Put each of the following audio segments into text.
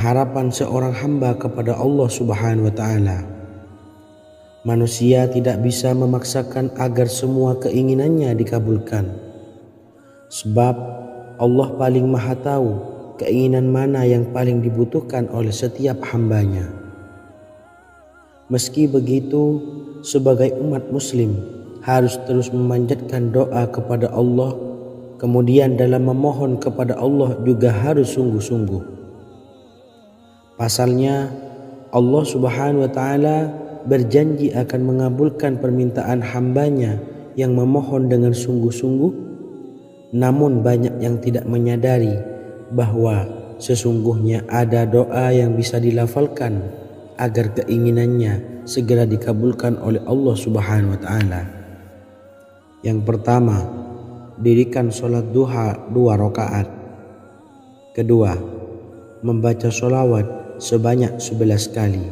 harapan seorang hamba kepada Allah Subhanahu wa taala. Manusia tidak bisa memaksakan agar semua keinginannya dikabulkan. Sebab Allah paling maha tahu keinginan mana yang paling dibutuhkan oleh setiap hambanya. Meski begitu, sebagai umat muslim harus terus memanjatkan doa kepada Allah. Kemudian dalam memohon kepada Allah juga harus sungguh-sungguh. Pasalnya Allah Subhanahu wa taala berjanji akan mengabulkan permintaan hambanya yang memohon dengan sungguh-sungguh. Namun banyak yang tidak menyadari bahwa sesungguhnya ada doa yang bisa dilafalkan agar keinginannya segera dikabulkan oleh Allah Subhanahu wa taala. Yang pertama, dirikan sholat duha 2 rakaat. Kedua, membaca sholawat sebanyak 11 kali.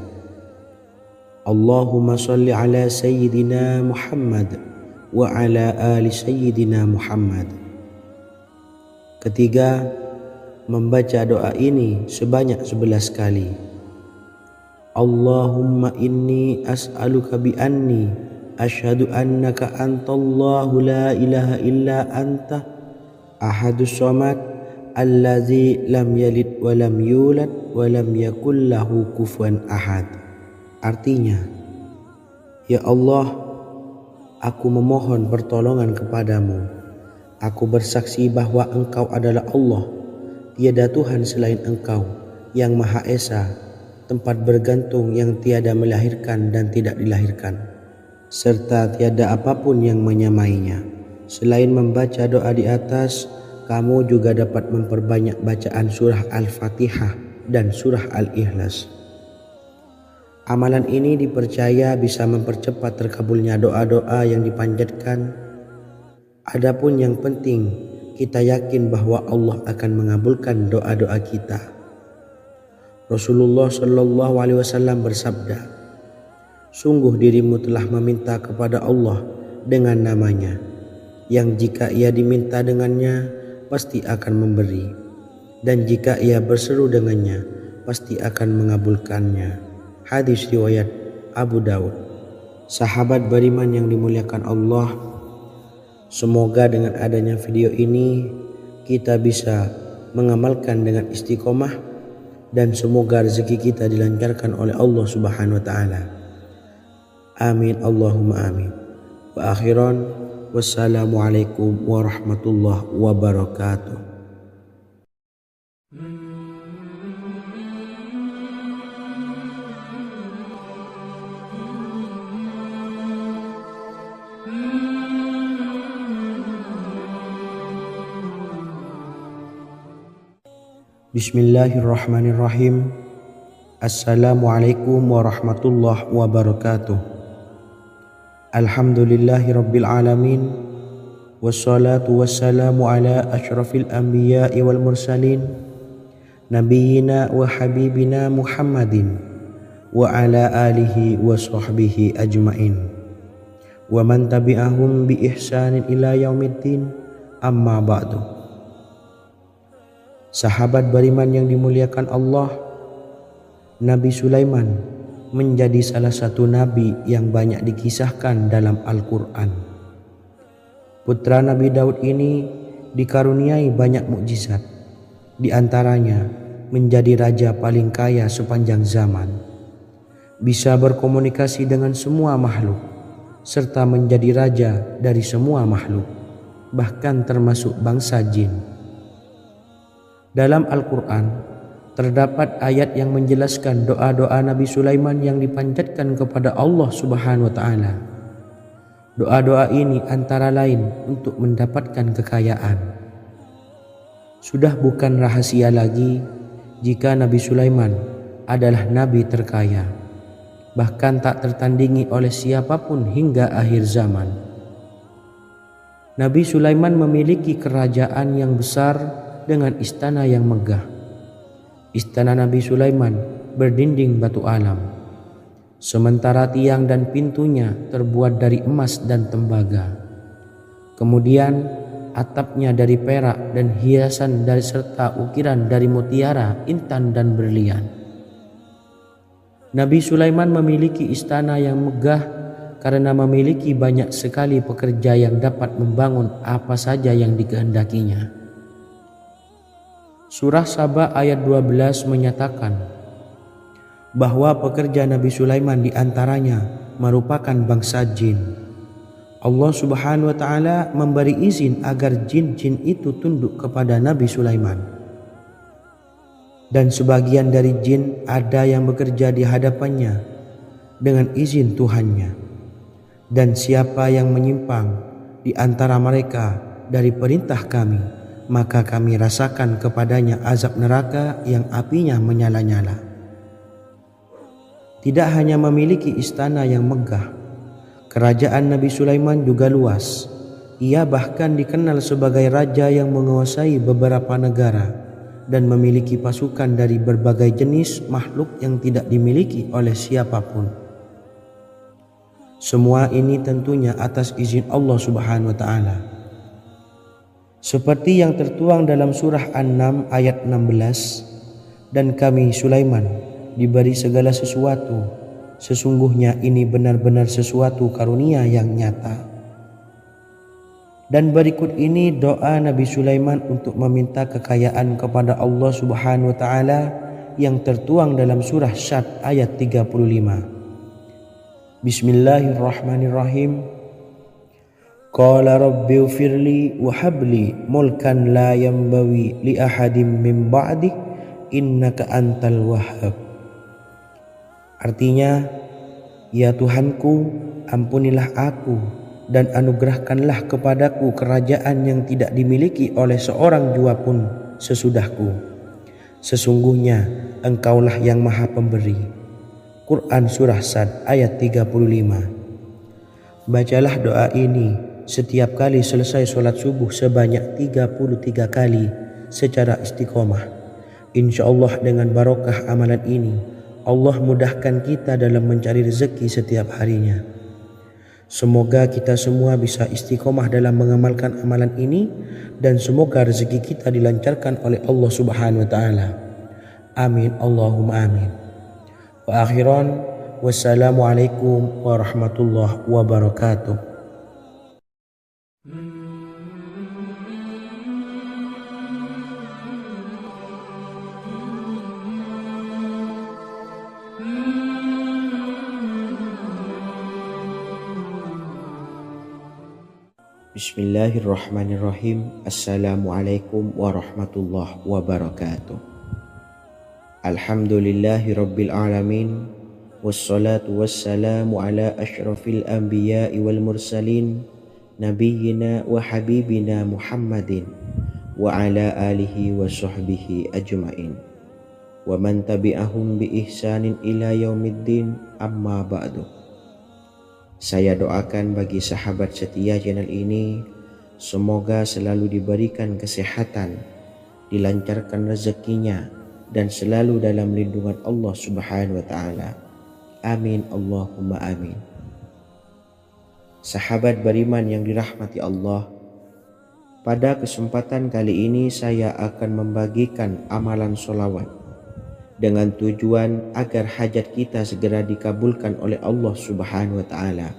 Allahumma sholli ala sayyidina Muhammad wa ala ali sayyidina Muhammad. Ketiga, membaca doa ini sebanyak 11 kali. Allahumma inni as'aluka bi anni asyhadu annaka antallahu la ilaha illa anta ahadus samad allazi lam yalid wa lam yulad wa lam yakul lahu kufuwan ahad. Artinya, ya Allah, aku memohon pertolongan kepadamu. Aku bersaksi bahwa Engkau adalah Allah, tiada Tuhan selain Engkau, yang Maha Esa, tempat bergantung yang tiada melahirkan dan tidak dilahirkan, serta tiada apapun yang menyamainya. Selain membaca doa di atas, kamu juga dapat memperbanyak bacaan surah Al-Fatihah dan surah Al-Ikhlas. Amalan ini dipercaya bisa mempercepat terkabulnya doa-doa yang dipanjatkan. Adapun yang penting, kita yakin bahwa Allah akan mengabulkan doa-doa kita. Rasulullah Shallallahu Alaihi Wasallam bersabda, sungguh dirimu telah meminta kepada Allah dengan namanya, yang jika ia diminta dengannya, pasti akan memberi, dan jika ia berseru dengannya, pasti akan mengabulkannya. Hadis riwayat Abu Daud. Sahabat beriman yang dimuliakan Allah, semoga dengan adanya video ini kita bisa mengamalkan dengan istiqomah, dan semoga rezeki kita dilancarkan oleh Allah Subhanahu wa taala. Amin Allahumma amin. Wa akhiran, wassalamualaikum warahmatullahi wabarakatuh. Bismillahirrahmanirrahim. Assalamualaikum warahmatullahi wabarakatuh. Alhamdulillahi rabbil alamin. Wassalatu wassalamu ala ashrafil anbiya'i wal mursalin, nabiyyina wa habibina Muhammadin wa ala alihi wa sahbihi ajmain, wa man tabi'ahum bi ihsanin ila yaumiddin, amma ba'du. Sahabat beriman yang dimuliakan Allah, Nabi Sulaiman menjadi salah satu nabi yang banyak dikisahkan dalam Al-Quran. Putra Nabi Daud ini dikaruniai banyak mukjizat, di antaranya menjadi raja paling kaya sepanjang zaman, bisa berkomunikasi dengan semua makhluk, serta menjadi raja dari semua makhluk, bahkan termasuk bangsa jin. Dalam Al-Quran terdapat ayat yang menjelaskan doa-doa Nabi Sulaiman yang dipanjatkan kepada Allah Subhanahu wa taala. Doa-doa ini antara lain untuk mendapatkan kekayaan. Sudah bukan rahasia lagi jika Nabi Sulaiman adalah nabi terkaya, bahkan tak tertandingi oleh siapapun hingga akhir zaman. Nabi Sulaiman memiliki kerajaan yang besar dengan istana yang megah. Istana Nabi Sulaiman berdinding batu alam, sementara tiang dan pintunya terbuat dari emas dan tembaga. Kemudian atapnya dari perak dan hiasan dari serta ukiran dari mutiara, intan dan berlian. Nabi Sulaiman memiliki istana yang megah karena memiliki banyak sekali pekerja yang dapat membangun apa saja yang dikehendakinya. Surah Saba ayat 12 menyatakan bahwa pekerja Nabi Sulaiman diantaranya merupakan bangsa jin. Allah Subhanahu wa Ta'ala memberi izin agar jin-jin itu tunduk kepada Nabi Sulaiman. Dan sebagian dari jin ada yang bekerja di hadapannya dengan izin Tuhannya. Dan siapa yang menyimpang di antara mereka dari perintah kami, maka kami rasakan kepadanya azab neraka yang apinya menyala-nyala. Tidak hanya memiliki istana yang megah, kerajaan Nabi Sulaiman juga luas. Ia bahkan dikenal sebagai raja yang menguasai beberapa negara dan memiliki pasukan dari berbagai jenis makhluk yang tidak dimiliki oleh siapapun. Semua ini tentunya atas izin Allah Subhanahu wa Ta'ala. Seperti yang tertuang dalam surah An-Naml ayat 16, dan kami Sulaiman diberi segala sesuatu, sesungguhnya ini benar-benar sesuatu karunia yang nyata. Dan berikut ini doa Nabi Sulaiman untuk meminta kekayaan kepada Allah Subhanahu wa Ta'ala yang tertuang dalam surah Syad ayat 35. Bismillahirrahmanirrahim. Qala rabbi ufirli wa habli mulkan la yanbawi li ahadim min ba'di innaka antal wahhab. Artinya, ya Tuhanku, ampunilah aku dan anugerahkanlah kepadaku kerajaan yang tidak dimiliki oleh seorang jua pun sesudahku. Sesungguhnya Engkaulah yang Maha Pemberi. Quran Surah Sad ayat 35. Bacalah doa ini setiap kali selesai sholat subuh sebanyak 33 kali secara istiqomah. InsyaAllah dengan barokah amalan ini, Allah mudahkan kita dalam mencari rezeki setiap harinya. Semoga kita semua bisa istiqomah dalam mengamalkan amalan ini dan semoga rezeki kita dilancarkan oleh Allah Subhanahu wa Ta'ala. Amin Allahumma amin. Wa akhiran, wassalamualaikum warahmatullahi wabarakatuh. Bismillahirrahmanirrahim. Assalamualaikum warahmatullahi wabarakatuh. Alhamdulillahi rabbil alamin. Wassalatu wassalamu ala ashrafil anbiya'i wal mursalin, nabiyyina wa habibina Muhammadin wa ala alihi wa sahbihi ajma'in wa man tabi'ahum bi ihsanin ila yaumiddin, amma ba'du. Saya doakan bagi sahabat setia channel ini, semoga selalu diberikan kesehatan, dilancarkan rezekinya, dan selalu dalam lindungan Allah Subhanahu wa Ta'ala. Amin Allahumma amin. Sahabat beriman yang dirahmati Allah, pada kesempatan kali ini saya akan membagikan amalan sholawat dengan tujuan agar hajat kita segera dikabulkan oleh Allah Subhanahu wa Ta'ala.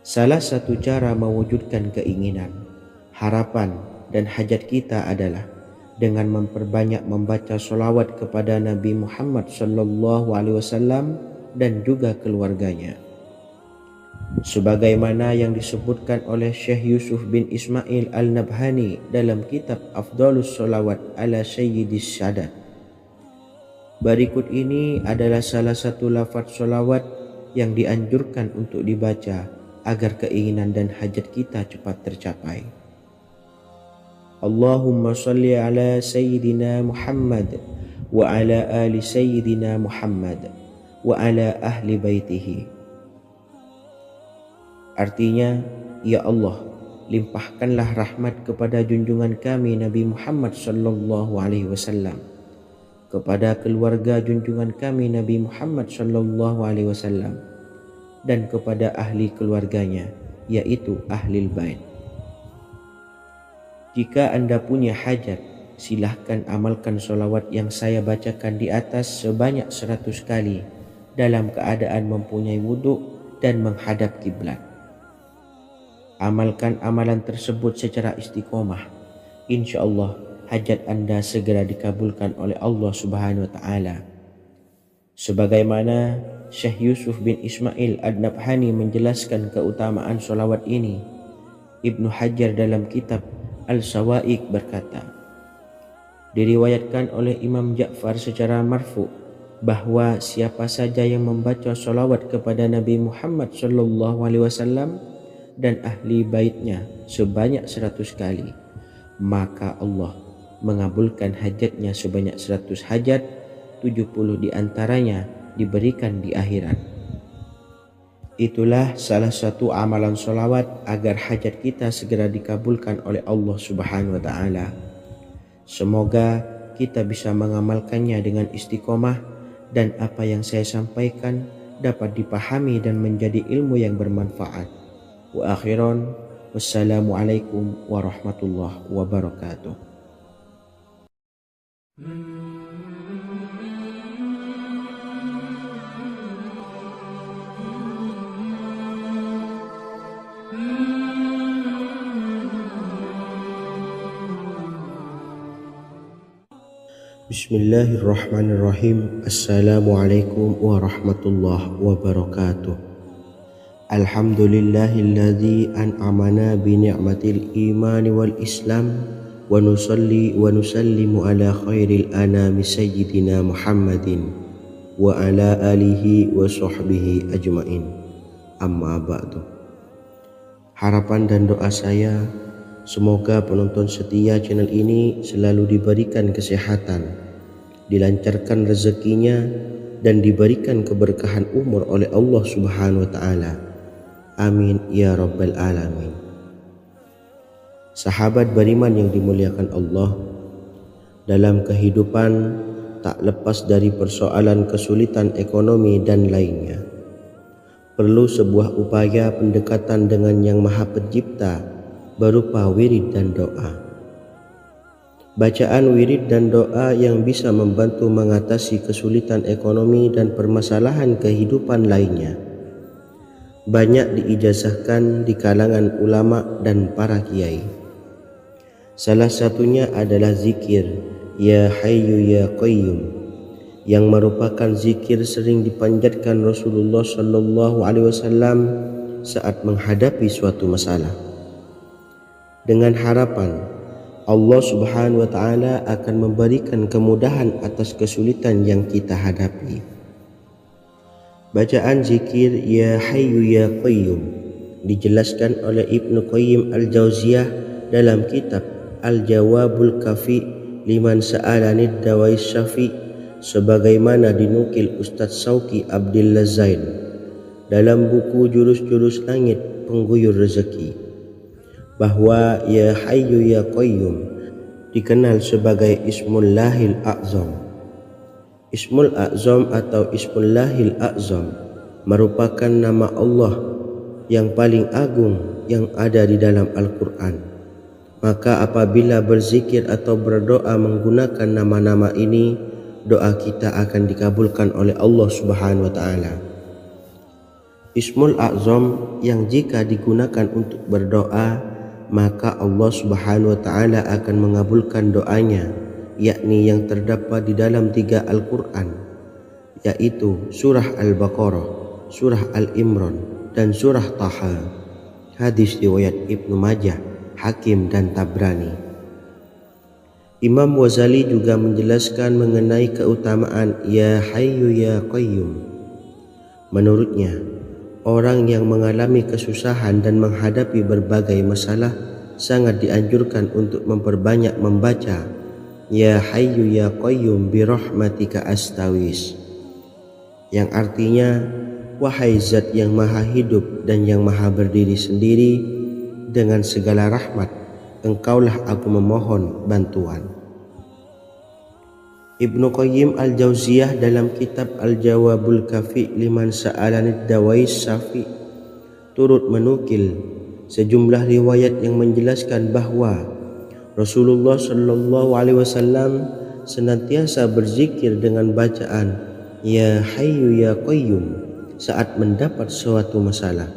Salah satu cara mewujudkan keinginan, harapan, dan hajat kita adalah dengan memperbanyak membaca sholawat kepada Nabi Muhammad SAW dan juga keluarganya. Sebagaimana yang disebutkan oleh Syekh Yusuf bin Ismail Al-Nabhani dalam kitab Afdhalus Sholawat ala Sayyidis Sadat. Berikut ini adalah salah satu lafaz sholawat yang dianjurkan untuk dibaca agar keinginan dan hajat kita cepat tercapai. Allahumma salli ala Sayyidina Muhammad wa ala ali Sayyidina Muhammad wa ala ahli baitihi. Artinya, ya Allah, limpahkanlah rahmat kepada junjungan kami Nabi Muhammad SAW, kepada keluarga junjungan kami Nabi Muhammad SAW, dan kepada ahli keluarganya, yaitu ahlil bait. Jika Anda punya hajat, silahkan amalkan solawat yang saya bacakan di atas sebanyak 100 kali dalam keadaan mempunyai wudhu dan menghadap kiblat. Amalkan amalan tersebut secara istiqomah. Insya Allah hajat Anda segera dikabulkan oleh Allah Subhanahu wa Ta'ala. Sebagaimana Syekh Yusuf bin Ismail Ad-Nabhani menjelaskan keutamaan solawat ini, Ibnu Hajar dalam kitab Al-Sawa'iq berkata, diriwayatkan oleh Imam Ja'far secara marfu bahwa siapa saja yang membaca solawat kepada Nabi Muhammad SAW dan ahli baitnya sebanyak 100 kali, maka Allah mengabulkan hajatnya sebanyak 100 hajat, 70 diantaranya diberikan di akhirat. Itulah salah satu amalan solawat agar hajat kita segera dikabulkan oleh Allah Subhanahu wa Ta'ala. Semoga kita bisa mengamalkannya dengan istiqomah dan apa yang saya sampaikan dapat dipahami dan menjadi ilmu yang bermanfaat. Wa akhiran, wassalamualaikum warahmatullahi wabarakatuh. Bismillahirrahmanirrahim. Assalamualaikum warahmatullahi wabarakatuh. Alhamdulillahilladzi an'amana bi ni'matil imani wal islam wa nusalli wa nusallimu ala khairil anami sayyidina Muhammadin wa ala alihi wa sahbihi ajmain. Amma ba'du. Harapan dan doa saya, semoga penonton setia channel ini selalu diberikan kesehatan, dilancarkan rezekinya, dan diberikan keberkahan umur oleh Allah Subhanahu wa Ta'ala. Amin ya rabbal alamin. Sahabat beriman yang dimuliakan Allah, dalam kehidupan tak lepas dari persoalan kesulitan ekonomi dan lainnya. Perlu sebuah upaya pendekatan dengan Yang Maha Pencipta berupa wirid dan doa. Bacaan wirid dan doa yang bisa membantu mengatasi kesulitan ekonomi dan permasalahan kehidupan lainnya banyak diijazahkan di kalangan ulama dan para kiai. Salah satunya adalah zikir Ya Hayyu Ya Qayyum, yang merupakan zikir sering dipanjatkan Rasulullah SAW saat menghadapi suatu masalah, dengan harapan Allah Subhanahu wa Ta'ala akan memberikan kemudahan atas kesulitan yang kita hadapi. Bacaan zikir Ya Hayyu Ya Qayyum dijelaskan oleh Ibnu Qayyim Al-Jauziyah dalam kitab Al-Jawabul Kafi liman sa'alanid dawais syafi, sebagaimana dinukil Ustadz Sauki Abdillah Zain dalam buku Jurus-Jurus Langit Pengguyur Rezeki, bahwa Ya Hayyu Ya Qayyum dikenal sebagai Ismullahil A'zam. Ismul A'zam atau Ismullahil A'zam merupakan nama Allah yang paling agung yang ada di dalam Al-Quran. Maka apabila berzikir atau berdoa menggunakan nama-nama ini, doa kita akan dikabulkan oleh Allah Subhanahu wa Ta'ala. Ismul A'zam yang jika digunakan untuk berdoa, maka Allah Subhanahu wa Ta'ala akan mengabulkan doanya, yakni yang terdapat di dalam 3 Al-Quran, yaitu surah Al-Baqarah, surah Al-Imran, dan surah Taha. Hadis riwayat Ibnu Majah, Hakim, dan Tabrani. Imam Ghazali juga menjelaskan mengenai keutamaan Ya Hayyu Ya Qayyum. Menurutnya, orang yang mengalami kesusahan dan menghadapi berbagai masalah sangat dianjurkan untuk memperbanyak membaca Ya Hayyu Ya Qayyum bi rahmatika astawis, yang artinya wahai zat yang maha hidup dan yang maha berdiri sendiri, dengan segala rahmat engkaulah aku memohon bantuan. Ibnu Qayyim Al-Jauziyah dalam kitab Al-Jawabul Kafi liman sa'alanid dawais syafi turut menukil sejumlah riwayat yang menjelaskan bahwa Rasulullah Shallallahu Alaihi Wasallam senantiasa berzikir dengan bacaan Ya Hayyu Ya Qayyum saat mendapat suatu masalah.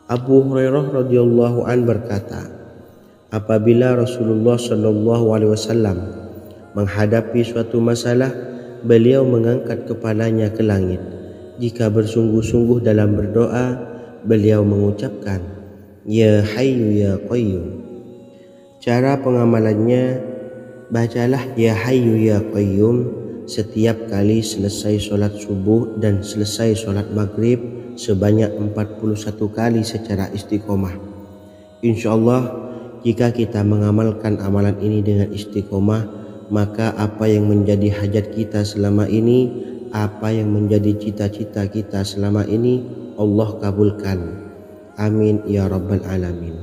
Abu Hurairah radhiyallahu an berkata, apabila Rasulullah Shallallahu Alaihi Wasallam menghadapi suatu masalah, beliau mengangkat kepalanya ke langit. Jika bersungguh-sungguh dalam berdoa, beliau mengucapkan Ya Hayyu Ya Qayyum. Cara pengamalannya, bacalah Ya Hayyu Ya Qayyum setiap kali selesai sholat subuh dan selesai sholat maghrib sebanyak 41 kali secara istiqomah. Insyaallah, jika kita mengamalkan amalan ini dengan istiqomah, maka apa yang menjadi hajat kita selama ini, apa yang menjadi cita-cita kita selama ini, Allah kabulkan. Amin ya rabbal alamin.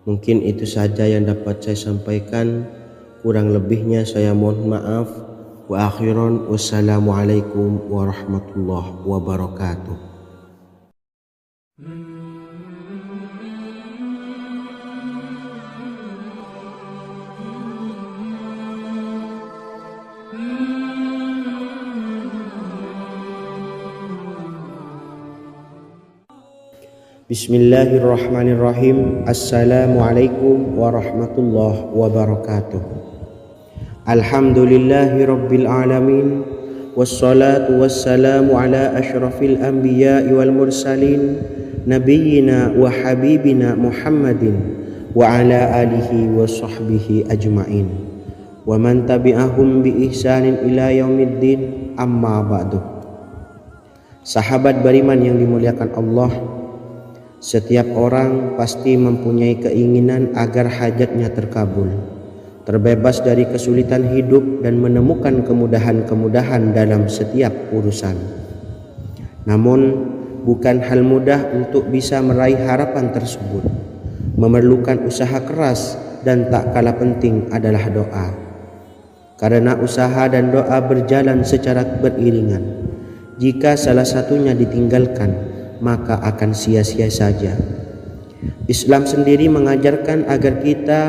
Mungkin itu saja yang dapat saya sampaikan. Kurang lebihnya saya mohon maaf. Wa akhiran, wassalamualaikum warahmatullahi wabarakatuh. Bismillahirrahmanirrahim. Assalamualaikum warahmatullahi wabarakatuh. Alhamdulillahi rabbil alamin. Wassalatu wassalamu ala ashrafil anbiya'i wal mursalin nabiyyina wa habibina Muhammadin wa ala alihi wa sahbihi ajma'in wa man tabi'ahum bi ihsanin ila yaumiddin, amma ba'du. Sahabat beriman yang dimuliakan Allah, setiap orang pasti mempunyai keinginan agar hajatnya terkabul, terbebas dari kesulitan hidup dan menemukan kemudahan-kemudahan dalam setiap urusan. Namun, bukan hal mudah untuk bisa meraih harapan tersebut. Memerlukan usaha keras dan tak kalah penting adalah doa. Karena usaha dan doa berjalan secara beriringan. Jika salah satunya ditinggalkan, maka akan sia-sia saja. Islam sendiri mengajarkan agar kita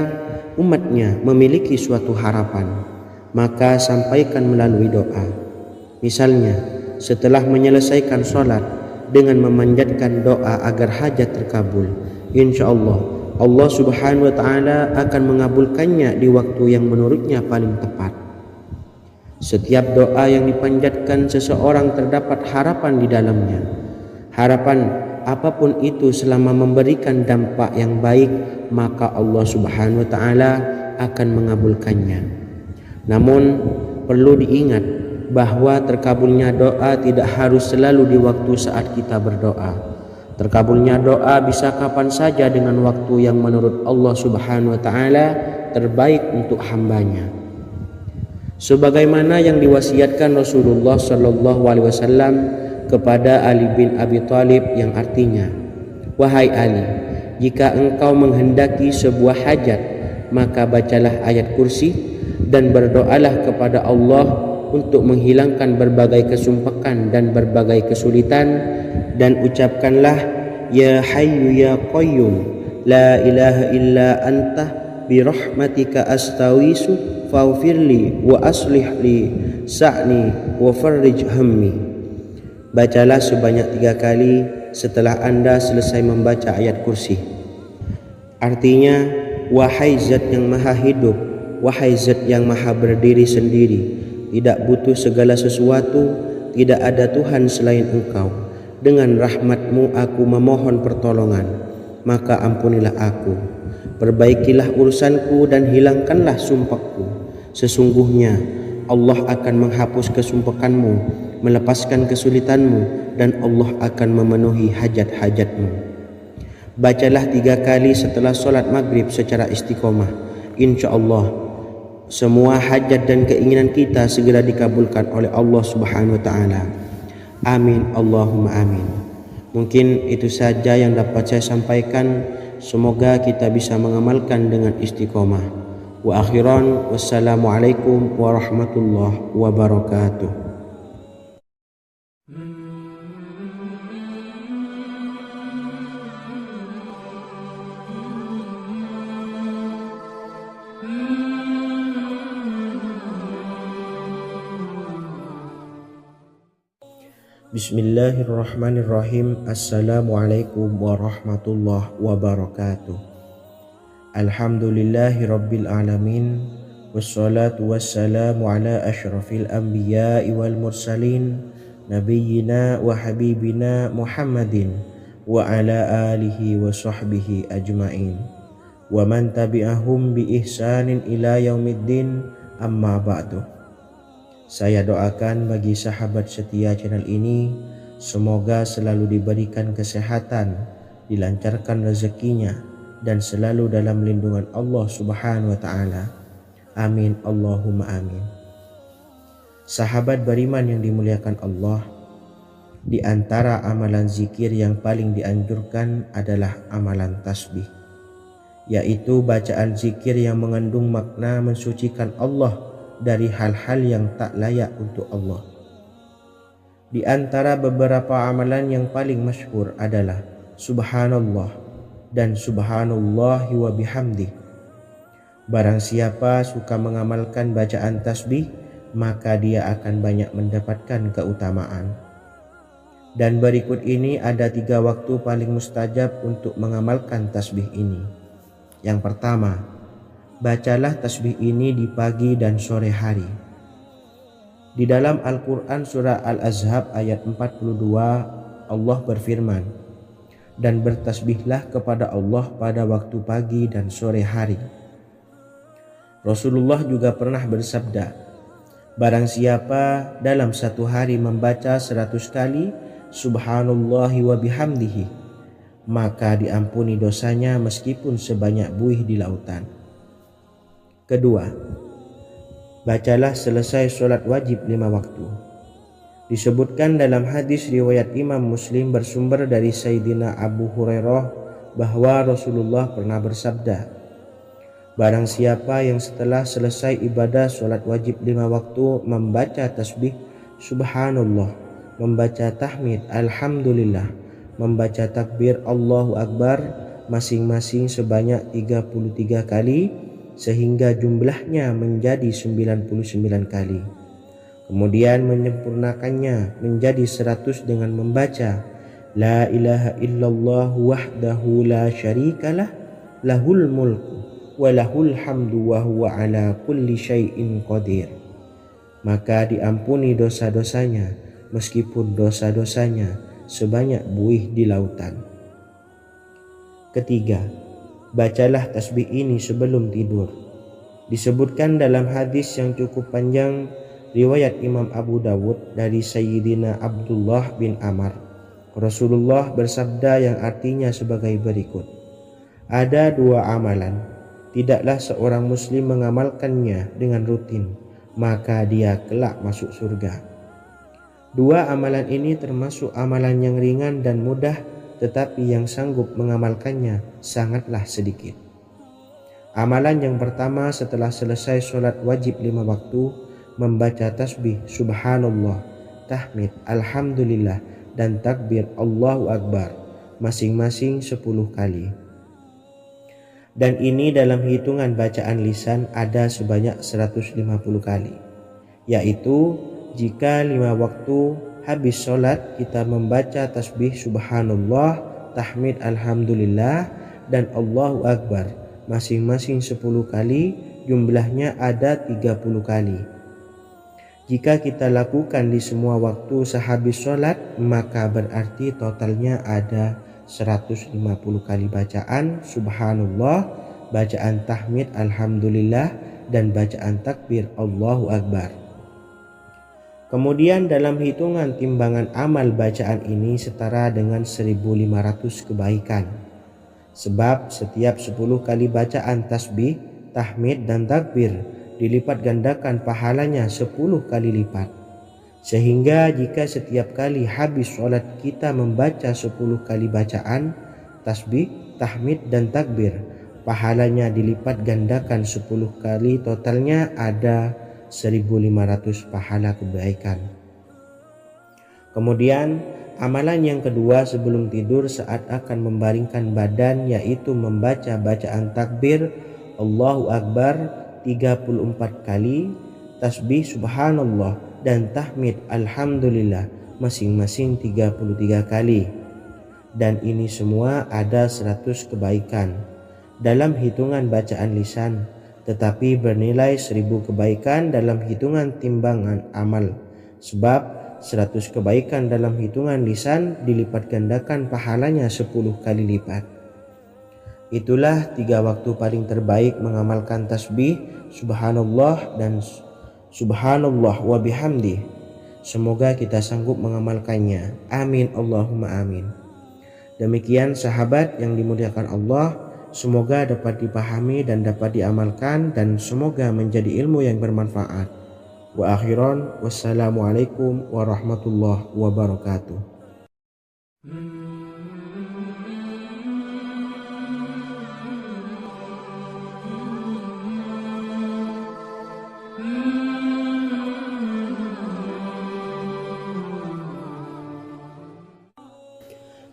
umatnya memiliki suatu harapan, maka sampaikan melalui doa. Misalnya, setelah menyelesaikan sholat dengan memanjatkan doa agar hajat terkabul, insyaallah Allah subhanahu wa ta'ala akan mengabulkannya di waktu yang menurutnya paling tepat. Setiap doa yang dipanjatkan seseorang terdapat harapan di dalamnya. Harapan apapun itu selama memberikan dampak yang baik, maka Allah subhanahu wa ta'ala akan mengabulkannya. Namun perlu diingat bahwa terkabulnya doa tidak harus selalu di waktu saat kita berdoa. Terkabulnya doa bisa kapan saja dengan waktu yang menurut Allah subhanahu wa ta'ala terbaik untuk hambanya. Sebagaimana yang diwasiatkan Rasulullah sallallahu alaihi wasallam kepada Ali bin Abi Thalib, yang artinya, wahai Ali, jika engkau menghendaki sebuah hajat, maka bacalah ayat kursi dan berdoalah kepada Allah untuk menghilangkan berbagai kesumpakan dan berbagai kesulitan, dan ucapkanlah Ya Hayyu Ya Qayyum la ilaha illa anta birahmatika astawisu faghfirli wa aslih li sa'ni wa farrij hammi. Bacalah sebanyak 3 kali setelah Anda selesai membaca ayat kursi. Artinya, wahai zat yang maha hidup, wahai zat yang maha berdiri sendiri, tidak butuh segala sesuatu, tidak ada Tuhan selain Engkau. Dengan rahmat-Mu aku memohon pertolongan, maka ampunilah aku. Perbaikilah urusanku dan hilangkanlah sumpahku. Sesungguhnya Allah akan menghapus kesumpahanmu, melepaskan kesulitanmu, dan Allah akan memenuhi hajat-hajatmu. Bacalah 3 kali setelah sholat maghrib secara istiqomah. InsyaAllah semua hajat dan keinginan kita segera dikabulkan oleh Allah subhanahu wa ta'ala. Amin Allahumma amin. Mungkin itu saja yang dapat saya sampaikan. Semoga kita bisa mengamalkan dengan istiqomah. Wa akhiran, wassalamualaikum warahmatullahi wabarakatuh. Bismillahirrahmanirrahim. Assalamualaikum warahmatullahi wabarakatuh. Alhamdulillahi rabbil alamin. Wassalatu wassalamu ala ashrafil anbiya'i wal mursalin, nabiyyina wa habibina Muhammadin wa ala alihi wa sahbihi ajma'in, wa man tabi'ahum bi ihsanin ila yaumiddin, amma ba'du. Saya doakan bagi sahabat setia channel ini, semoga selalu diberikan kesehatan, dilancarkan rezekinya, dan selalu dalam lindungan Allah Subhanahu wa Ta'ala. Amin Allahumma amin. Sahabat beriman yang dimuliakan Allah, di antara amalan zikir yang paling dianjurkan adalah amalan tasbih, yaitu bacaan zikir yang mengandung makna mensucikan Allah dari hal-hal yang tak layak untuk Allah. Di antara beberapa amalan yang paling masyhur adalah Subhanallah dan Subhanallahi wa bihamdih. Barang siapa suka mengamalkan bacaan tasbih, maka dia akan banyak mendapatkan keutamaan. Dan berikut ini ada 3 waktu paling mustajab untuk mengamalkan tasbih ini. Yang pertama, bacalah tasbih ini di pagi dan sore hari. Di dalam Al-Quran surah Al-Ahzab ayat 42, Allah berfirman, dan bertasbihlah kepada Allah pada waktu pagi dan sore hari. Rasulullah juga pernah bersabda, barang siapa dalam satu hari membaca 100 kali Subhanallahi wa bihamdihi, maka diampuni dosanya meskipun sebanyak buih di lautan. Kedua, bacalah selesai sholat wajib 5 waktu. Disebutkan dalam hadis riwayat Imam Muslim bersumber dari Sayyidina Abu Hurairah bahwa Rasulullah pernah bersabda, barang siapa yang setelah selesai ibadah sholat wajib 5 waktu membaca tasbih Subhanallah, membaca tahmid Alhamdulillah, membaca takbir Allahu Akbar masing-masing sebanyak 33 kali, sehingga jumlahnya menjadi 99 kali. Kemudian menyempurnakannya menjadi 100 dengan membaca La ilaha illallah wahdahu la syarikalah, lahul mulku wa lahul hamdu wa huwa ala kulli syai'in qadir. Maka diampuni dosa-dosanya meskipun dosa-dosanya sebanyak buih di lautan. Ketiga, bacalah tasbih ini sebelum tidur. Disebutkan dalam hadis yang cukup panjang riwayat Imam Abu Dawud dari Sayyidina Abdullah bin Amr, Rasulullah bersabda yang artinya sebagai berikut, ada 2 amalan, tidaklah seorang muslim mengamalkannya dengan rutin, maka dia kelak masuk surga. 2 amalan ini termasuk amalan yang ringan dan mudah, tetapi yang sanggup mengamalkannya sangatlah sedikit. Amalan yang pertama setelah selesai sholat wajib 5 waktu, membaca tasbih Subhanallah, tahmid Alhamdulillah, dan takbir Allahu Akbar masing-masing 10 kali. Dan ini dalam hitungan bacaan lisan ada sebanyak 150 kali, yaitu jika 5 waktu habis sholat kita membaca tasbih Subhanallah, tahmid Alhamdulillah, dan Allahu Akbar masing-masing 10 kali, jumlahnya ada 30 kali. Jika kita lakukan di semua waktu sehabis sholat, maka berarti totalnya ada 150 kali bacaan Subhanallah, bacaan tahmid Alhamdulillah, dan bacaan takbir Allahu Akbar. Kemudian dalam hitungan timbangan amal bacaan ini setara dengan 1500 kebaikan. Sebab setiap 10 kali bacaan tasbih, tahmid, dan takbir dilipat gandakan pahalanya 10 kali lipat. Sehingga jika setiap kali habis sholat kita membaca 10 kali bacaan tasbih, tahmid, dan takbir, pahalanya dilipat gandakan 10 kali, totalnya ada 1500 pahala kebaikan. Kemudian amalan yang kedua sebelum tidur saat akan membaringkan badan, yaitu membaca bacaan takbir Allahu Akbar 34 kali, tasbih Subhanallah, dan tahmid Alhamdulillah masing-masing 33 kali. Dan ini semua ada 100 kebaikan dalam hitungan bacaan lisan, tetapi bernilai 1000 kebaikan dalam hitungan timbangan amal. Sebab 100 kebaikan dalam hitungan lisan dilipat gandakan pahalanya 10 kali lipat. Itulah 3 waktu paling terbaik mengamalkan tasbih subhanallah dan subhanallah wa bihamdi. Semoga kita sanggup mengamalkannya. Amin Allahumma amin. Demikian sahabat yang dimuliakan Allah, semoga dapat dipahami dan dapat diamalkan, dan semoga menjadi ilmu yang bermanfaat. Wa akhiran, wassalamualaikum warahmatullahi wabarakatuh.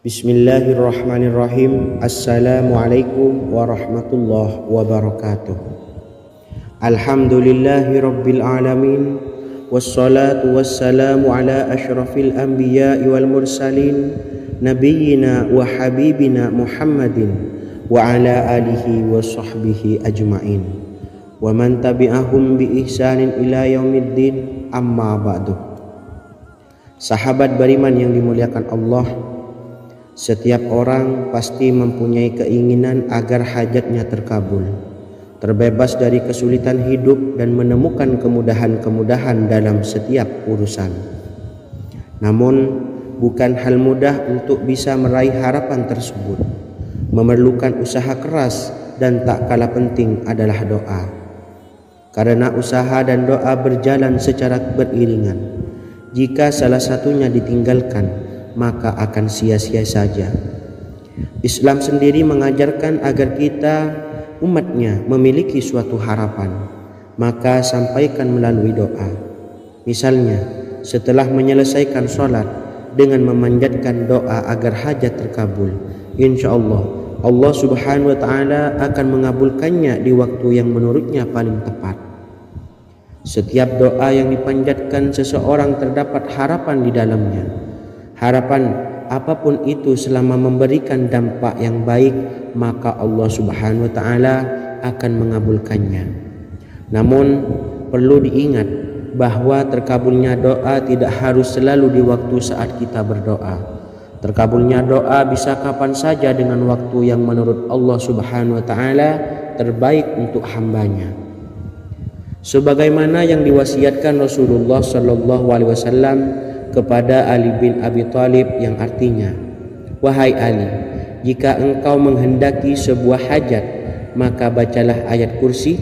Bismillahirrahmanirrahim. Assalamualaikum warahmatullahi wabarakatuh. Alhamdulillahi rabbil alamin, wassalatu wassalamu ala ashrafil anbiya'i wal mursalin, nabiyyina wa habibina Muhammadin wa ala alihi wa sahbihi ajma'in, wa man tabi'ahum bi ihsanin ila yaumiddin, amma ba'du. Sahabat beriman yang dimuliakan Allah, setiap orang pasti mempunyai keinginan agar hajatnya terkabul, terbebas dari kesulitan hidup dan menemukan kemudahan-kemudahan dalam setiap urusan. Namun, bukan hal mudah untuk bisa meraih harapan tersebut. Memerlukan usaha keras, dan tak kalah penting adalah doa. Karena usaha dan doa berjalan secara beriringan. Jika salah satunya ditinggalkan, maka akan sia-sia saja. Islam sendiri mengajarkan agar kita umatnya memiliki suatu harapan, maka sampaikan melalui doa. Misalnya, setelah menyelesaikan sholat dengan memanjatkan doa agar hajat terkabul, insya Allah Allah subhanahu wa ta'ala akan mengabulkannya di waktu yang menurutnya paling tepat. Setiap doa yang dipanjatkan seseorang terdapat harapan di dalamnya. Harapan apapun itu selama memberikan dampak yang baik, maka Allah subhanahu wa ta'ala akan mengabulkannya. Namun perlu diingat bahwa terkabulnya doa tidak harus selalu di waktu saat kita berdoa. Terkabulnya doa bisa kapan saja dengan waktu yang menurut Allah subhanahu wa ta'ala terbaik untuk hambanya. Sebagaimana yang diwasiatkan Rasulullah sallallahu alaihi wasallam kepada Ali bin Abi Thalib, yang artinya, wahai Ali, jika engkau menghendaki sebuah hajat, maka bacalah ayat kursi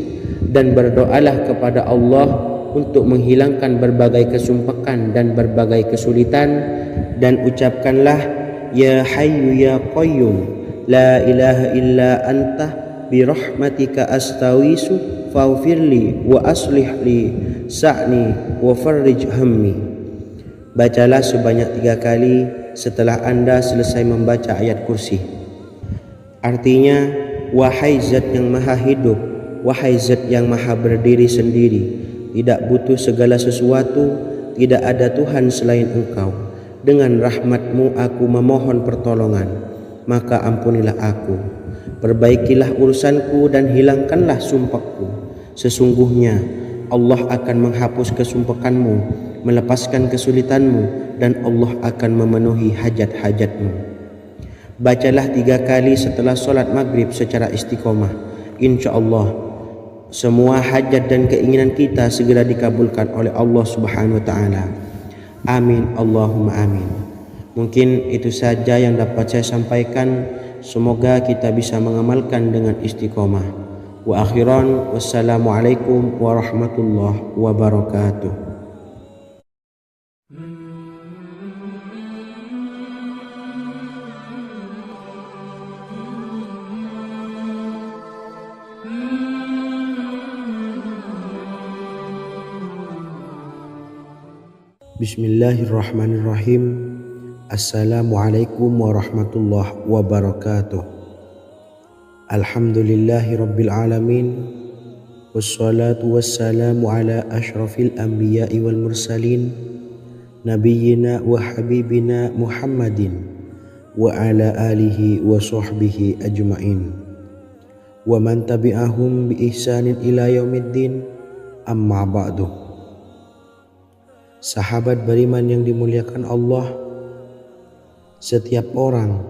dan berdoalah kepada Allah untuk menghilangkan berbagai kesumpakan dan berbagai kesulitan, dan ucapkanlah, ya hayyu ya qayyum la ilaha illa anta birahmatika astawisu faghfirli wa aslih li sa'ni wa farrij hammi. Bacalah sebanyak 3 kali setelah Anda selesai membaca ayat kursi. Artinya, wahai zat yang maha hidup, wahai zat yang maha berdiri sendiri, tidak butuh segala sesuatu, tidak ada Tuhan selain Engkau. Dengan rahmat-Mu aku memohon pertolongan, maka ampunilah aku. Perbaikilah urusanku dan hilangkanlah sumpahku. Sesungguhnya Allah akan menghapus kesumpahanmu, melepaskan kesulitanmu, dan Allah akan memenuhi hajat-hajatmu. Bacalah 3 kali setelah sholat maghrib secara istiqomah. Insya Allah semua hajat dan keinginan kita segera dikabulkan oleh Allah subhanahu wa ta'ala. Amin Allahumma amin. Mungkin itu saja yang dapat saya sampaikan. Semoga kita bisa mengamalkan dengan istiqomah. Wa akhiran, wassalamualaikum warahmatullahi wabarakatuh. Bismillahirrahmanirrahim. Assalamualaikum warahmatullahi wabarakatuh. Alhamdulillahi rabbil alamin, wassalatu wassalamu ala ashrafil anbiya'i wal mursalin, nabiyyina wa habibina Muhammadin wa ala alihi wa sahbihi ajma'in wa man tabi'ahum bi ihsanin ila yaumiddin, amma ba'du. Sahabat beriman yang dimuliakan Allah, setiap orang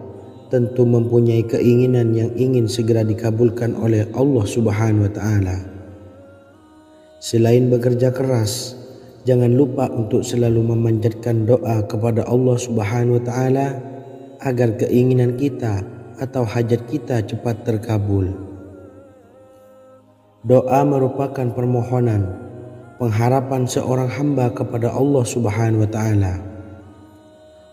tentu mempunyai keinginan yang ingin segera dikabulkan oleh Allah Subhanahu wa Ta'ala. Selain bekerja keras, jangan lupa untuk selalu memanjatkan doa kepada Allah Subhanahu wa Ta'ala agar keinginan kita atau hajat kita cepat terkabul. Doa merupakan permohonan, pengharapan seorang hamba kepada Allah Subhanahu wa Ta'ala.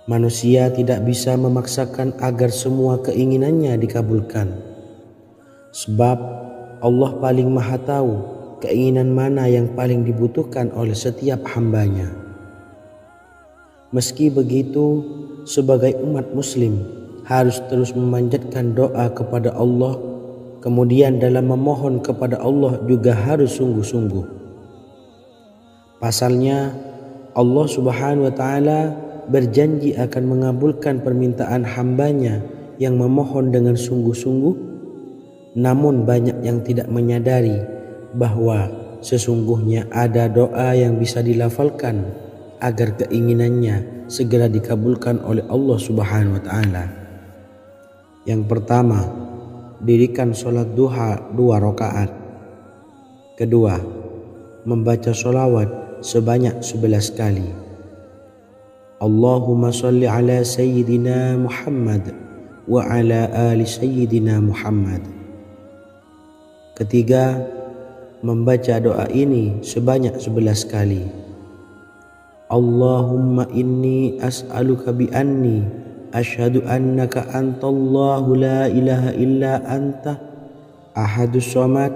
Manusia tidak bisa memaksakan agar semua keinginannya dikabulkan, sebab Allah paling maha tahu keinginan mana yang paling dibutuhkan oleh setiap hambanya. Meski begitu, sebagai umat muslim harus terus memanjatkan doa kepada Allah, kemudian dalam memohon kepada Allah juga harus sungguh-sungguh. Pasalnya Allah Subhanahu wa Ta'ala berjanji akan mengabulkan permintaan hambanya yang memohon dengan sungguh-sungguh. Namun banyak yang tidak menyadari bahwa sesungguhnya ada doa yang bisa dilafalkan agar keinginannya segera dikabulkan oleh Allah Subhanahu wa Ta'ala. Yang pertama, dirikan sholat duha 2 rakaat. Kedua, membaca sholawat sebanyak 11 kali. Allahumma sholli ala sayyidina Muhammad wa ala ali sayyidina Muhammad. Ketiga, membaca doa ini sebanyak 11 kali. Allahumma inni as'aluka bi anni asyhadu annaka antallahu la ilaha illa anta ahadus somad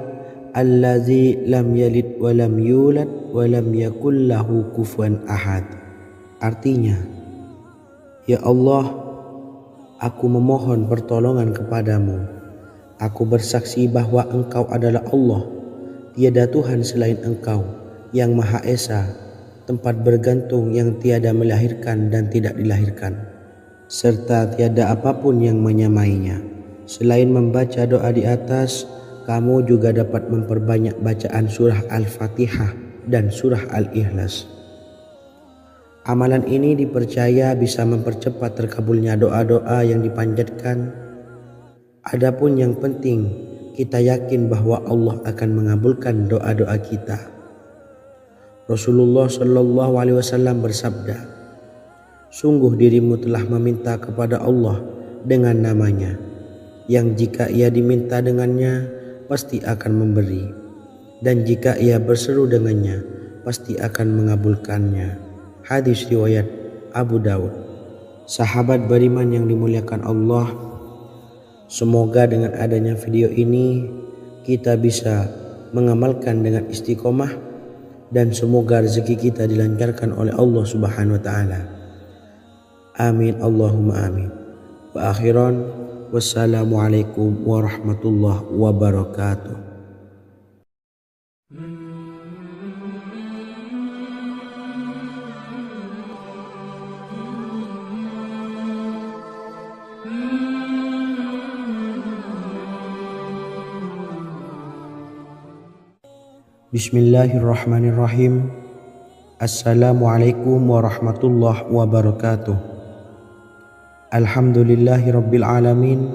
allazi lam yalid wa lam yulad wa lam yakul lahu kufuwan ahad. Artinya, ya Allah, aku memohon pertolongan kepadamu. Aku bersaksi bahwa Engkau adalah Allah, tiada Tuhan selain Engkau yang Maha Esa, tempat bergantung yang tiada melahirkan dan tidak dilahirkan, serta tiada apapun yang menyamainya. Selain membaca doa di atas, kamu juga dapat memperbanyak bacaan surah Al-Fatihah dan surah Al-Ikhlas. Amalan ini dipercaya bisa mempercepat terkabulnya doa-doa yang dipanjatkan. Adapun yang penting, kita yakin bahwa Allah akan mengabulkan doa-doa kita. Rasulullah Shallallahu Alaihi Wasallam bersabda, sungguh dirimu telah meminta kepada Allah dengan namanya, yang jika ia diminta dengannya, pasti akan memberi, dan jika ia berseru dengannya, pasti akan mengabulkannya. Hadis riwayat Abu Daud. Sahabat beriman yang dimuliakan Allah, semoga dengan adanya video ini kita bisa mengamalkan dengan istiqomah, dan semoga rezeki kita dilancarkan oleh Allah Subhanahu wa Ta'ala. Amin Allahumma amin. Wa akhiran, wassalamualaikum warahmatullahi wabarakatuh. Bismillahirrahmanirrahim. Assalamualaikum warahmatullahi wabarakatuh. Alhamdulillahi rabbil alamin,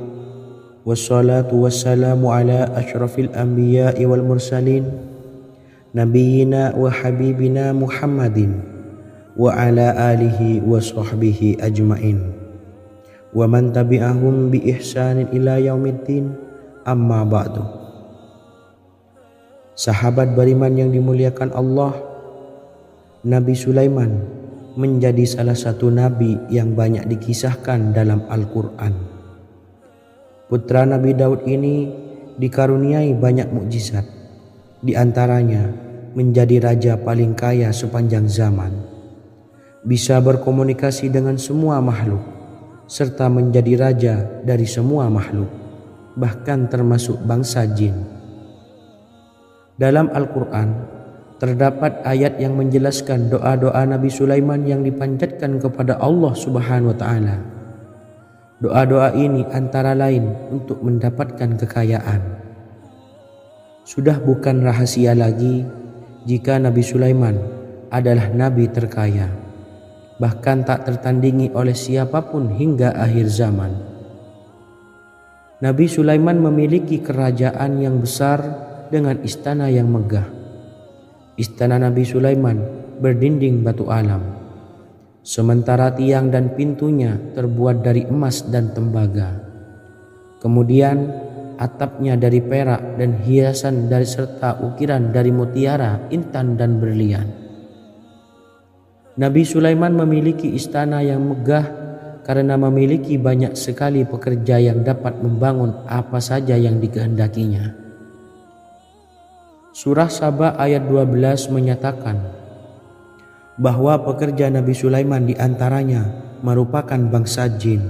wassalatu wassalamu ala asyrafil anbiya'i wal mursalin, nabiyyina wa habibina Muhammadin wa ala alihi wa sahbihi ajma'in wa man tabi'ahum bi ihsanin ila yaumiddin, amma ba'du. Sahabat beriman yang dimuliakan Allah, Nabi Sulaiman menjadi salah satu nabi yang banyak dikisahkan dalam Al-Quran. Putra Nabi Daud ini dikaruniai banyak mukjizat, di antaranya menjadi raja paling kaya sepanjang zaman, bisa berkomunikasi dengan semua makhluk, serta menjadi raja dari semua makhluk, bahkan termasuk bangsa jin. Dalam Al-Quran, terdapat ayat yang menjelaskan doa-doa Nabi Sulaiman yang dipanjatkan kepada Allah Subhanahu wa taala. Doa-doa ini antara lain untuk mendapatkan kekayaan. Sudah bukan rahasia lagi jika Nabi Sulaiman adalah nabi terkaya, bahkan tak tertandingi oleh siapapun hingga akhir zaman. Nabi Sulaiman memiliki kerajaan yang besar dengan istana yang megah. Istana Nabi Sulaiman berdinding batu alam, sementara tiang dan pintunya terbuat dari emas dan tembaga. Kemudian atapnya dari perak dan hiasan dari serta ukiran dari mutiara, intan dan berlian. Nabi Sulaiman memiliki istana yang megah karena memiliki banyak sekali pekerja yang dapat membangun apa saja yang dikehendakinya. Surah Saba ayat 12 menyatakan bahwa pekerja Nabi Sulaiman diantaranya merupakan bangsa jin.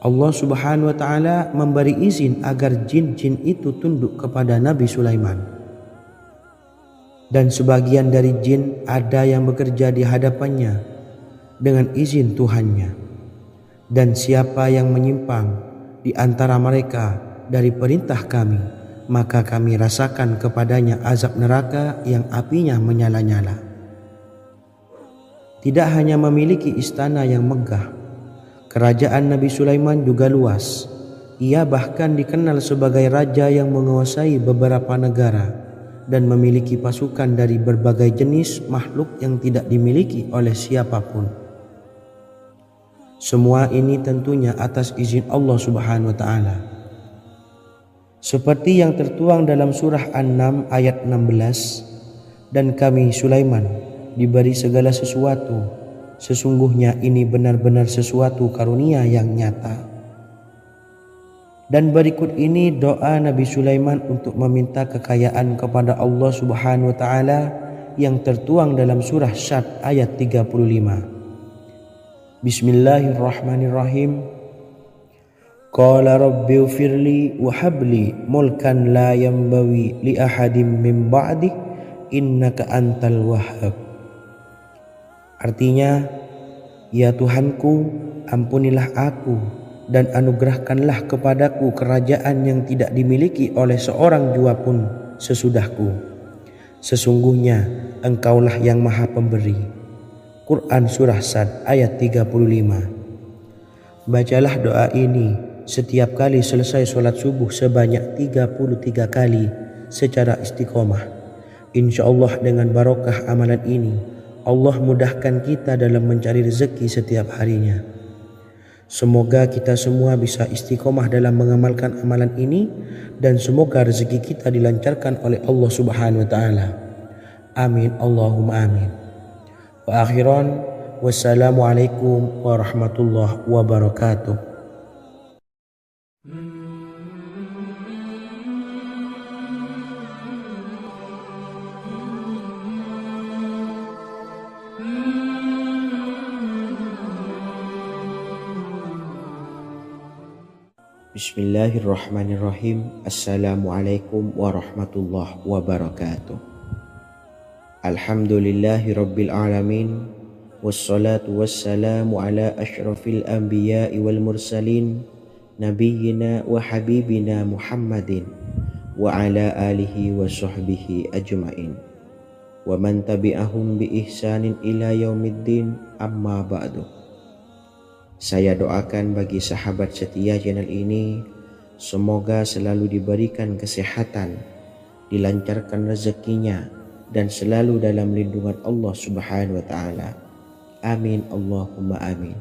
Allah Subhanahu wa taala memberi izin agar jin-jin itu tunduk kepada Nabi Sulaiman. Dan sebagian dari jin ada yang bekerja di hadapannya dengan izin Tuhannya. Dan siapa yang menyimpang di antara mereka dari perintah kami, maka kami rasakan kepadanya azab neraka yang apinya menyala-nyala. Tidak hanya memiliki istana yang megah, kerajaan Nabi Sulaiman juga luas. Ia bahkan dikenal sebagai raja yang menguasai beberapa negara dan memiliki pasukan dari berbagai jenis makhluk yang tidak dimiliki oleh siapapun. Semua ini tentunya atas izin Allah Subhanahu wa taala. Seperti yang tertuang dalam surah An-Naml ayat 16, dan kami Sulaiman diberi segala sesuatu, sesungguhnya ini benar-benar sesuatu karunia yang nyata. Dan berikut ini doa Nabi Sulaiman untuk meminta kekayaan kepada Allah Subhanahu wa taala yang tertuang dalam surah Syad ayat 35. Bismillahirrahmanirrahim. Qala rabbi ufirli wa habli mulkan la yanbawi li ahadim min ba'di innaka antal wahhab. Artinya, ya Tuhanku, ampunilah aku dan anugerahkanlah kepadaku kerajaan yang tidak dimiliki oleh seorang jua pun sesudahku. Sesungguhnya Engkaulah yang Maha Pemberi. Quran Surah Sad ayat 35. Bacalah doa ini setiap kali selesai sholat subuh sebanyak 33 kali secara istiqomah. Insya Allah dengan barokah amalan ini, Allah mudahkan kita dalam mencari rezeki setiap harinya. Semoga kita semua bisa istiqomah dalam mengamalkan amalan ini, dan semoga rezeki kita dilancarkan oleh Allah Subhanahu wa taala. Amin Allahumma amin. Wa akhiran, wassalamualaikum warahmatullahi wabarakatuh. Bismillahirrahmanirrahim. Assalamualaikum warahmatullahi wabarakatuh. Alhamdulillahi rabbil alamin, wassalatu wassalamu ala ashrafil anbiya'i wal mursalin, nabiyyina wa habibina Muhammadin wa ala alihi wa sahbihi ajma'in wa man tabi'ahum bi ihsanin ila yaumiddin, amma ba'du. Saya doakan bagi sahabat setia channel ini, semoga selalu diberikan kesehatan, dilancarkan rezekinya, dan selalu dalam lindungan Allah Subhanahu wa taala. Amin Allahumma amin.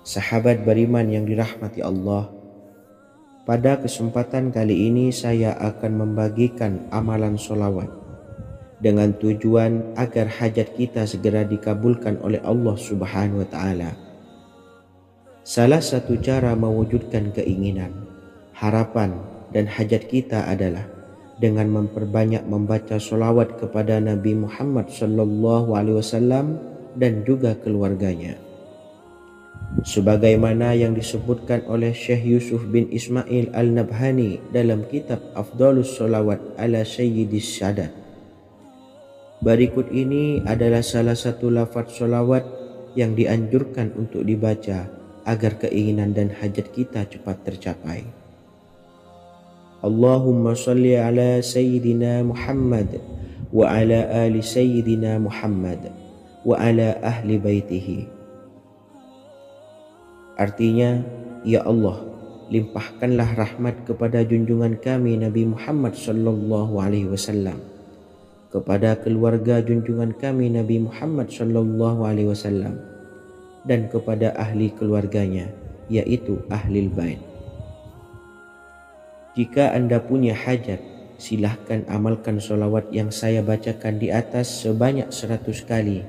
Sahabat beriman yang dirahmati Allah, pada kesempatan kali ini saya akan membagikan amalan sholawat dengan tujuan agar hajat kita segera dikabulkan oleh Allah Subhanahu wa taala. Salah satu cara mewujudkan keinginan, harapan, dan hajat kita adalah dengan memperbanyak membaca sholawat kepada Nabi Muhammad SAW dan juga keluarganya. Sebagaimana yang disebutkan oleh Syekh Yusuf bin Ismail Al-Nabhani dalam kitab Afdalus Sholawat ala Sayyidis Sadat, Berikut ini adalah salah satu lafaz sholawat yang dianjurkan untuk dibaca agar keinginan dan hajat kita cepat tercapai. Allahumma salli ala Sayyidina Muhammad wa ala ali Sayyidina Muhammad wa ala ahli baitihi. Artinya, ya Allah, limpahkanlah rahmat kepada junjungan kami Nabi Muhammad sallallahu alaihi wasallam, kepada keluarga junjungan kami Nabi Muhammad sallallahu alaihi wasallam, dan kepada ahli keluarganya, yaitu ahlil bait. Jika Anda punya hajat, silahkan amalkan sholawat yang saya bacakan di atas sebanyak 100 kali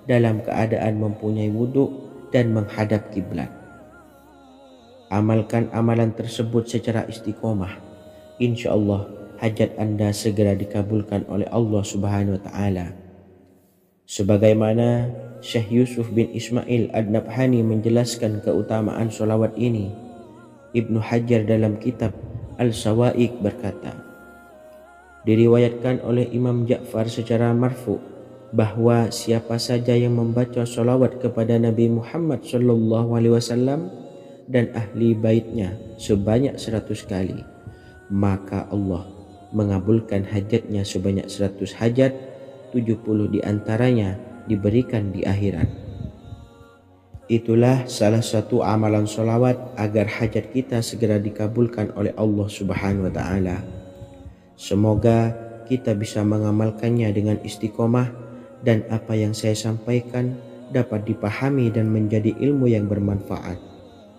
dalam keadaan mempunyai wudhu dan menghadap kiblat. Amalkan amalan tersebut secara istiqomah. Insya Allah hajat Anda segera dikabulkan oleh Allah Subhanahu wa Ta'ala. Sebagaimana Syekh Yusuf bin Ismail Ad-Nabhani menjelaskan keutamaan sholawat ini, Ibnu Hajar dalam kitab Al-Sawa'iq berkata, diriwayatkan oleh Imam Ja'far secara marfu bahwa siapa saja yang membaca sholawat kepada Nabi Muhammad sallallahu alaihi wasallam dan ahli baitnya sebanyak 100 kali, maka Allah mengabulkan hajatnya sebanyak 100 hajat, 70 diantaranya diberikan di akhirat. Itulah salah satu amalan sholawat agar hajat kita segera dikabulkan oleh Allah Subhanahu wa Ta'ala. Semoga kita bisa mengamalkannya dengan istiqomah dan apa yang saya sampaikan dapat dipahami dan menjadi ilmu yang bermanfaat.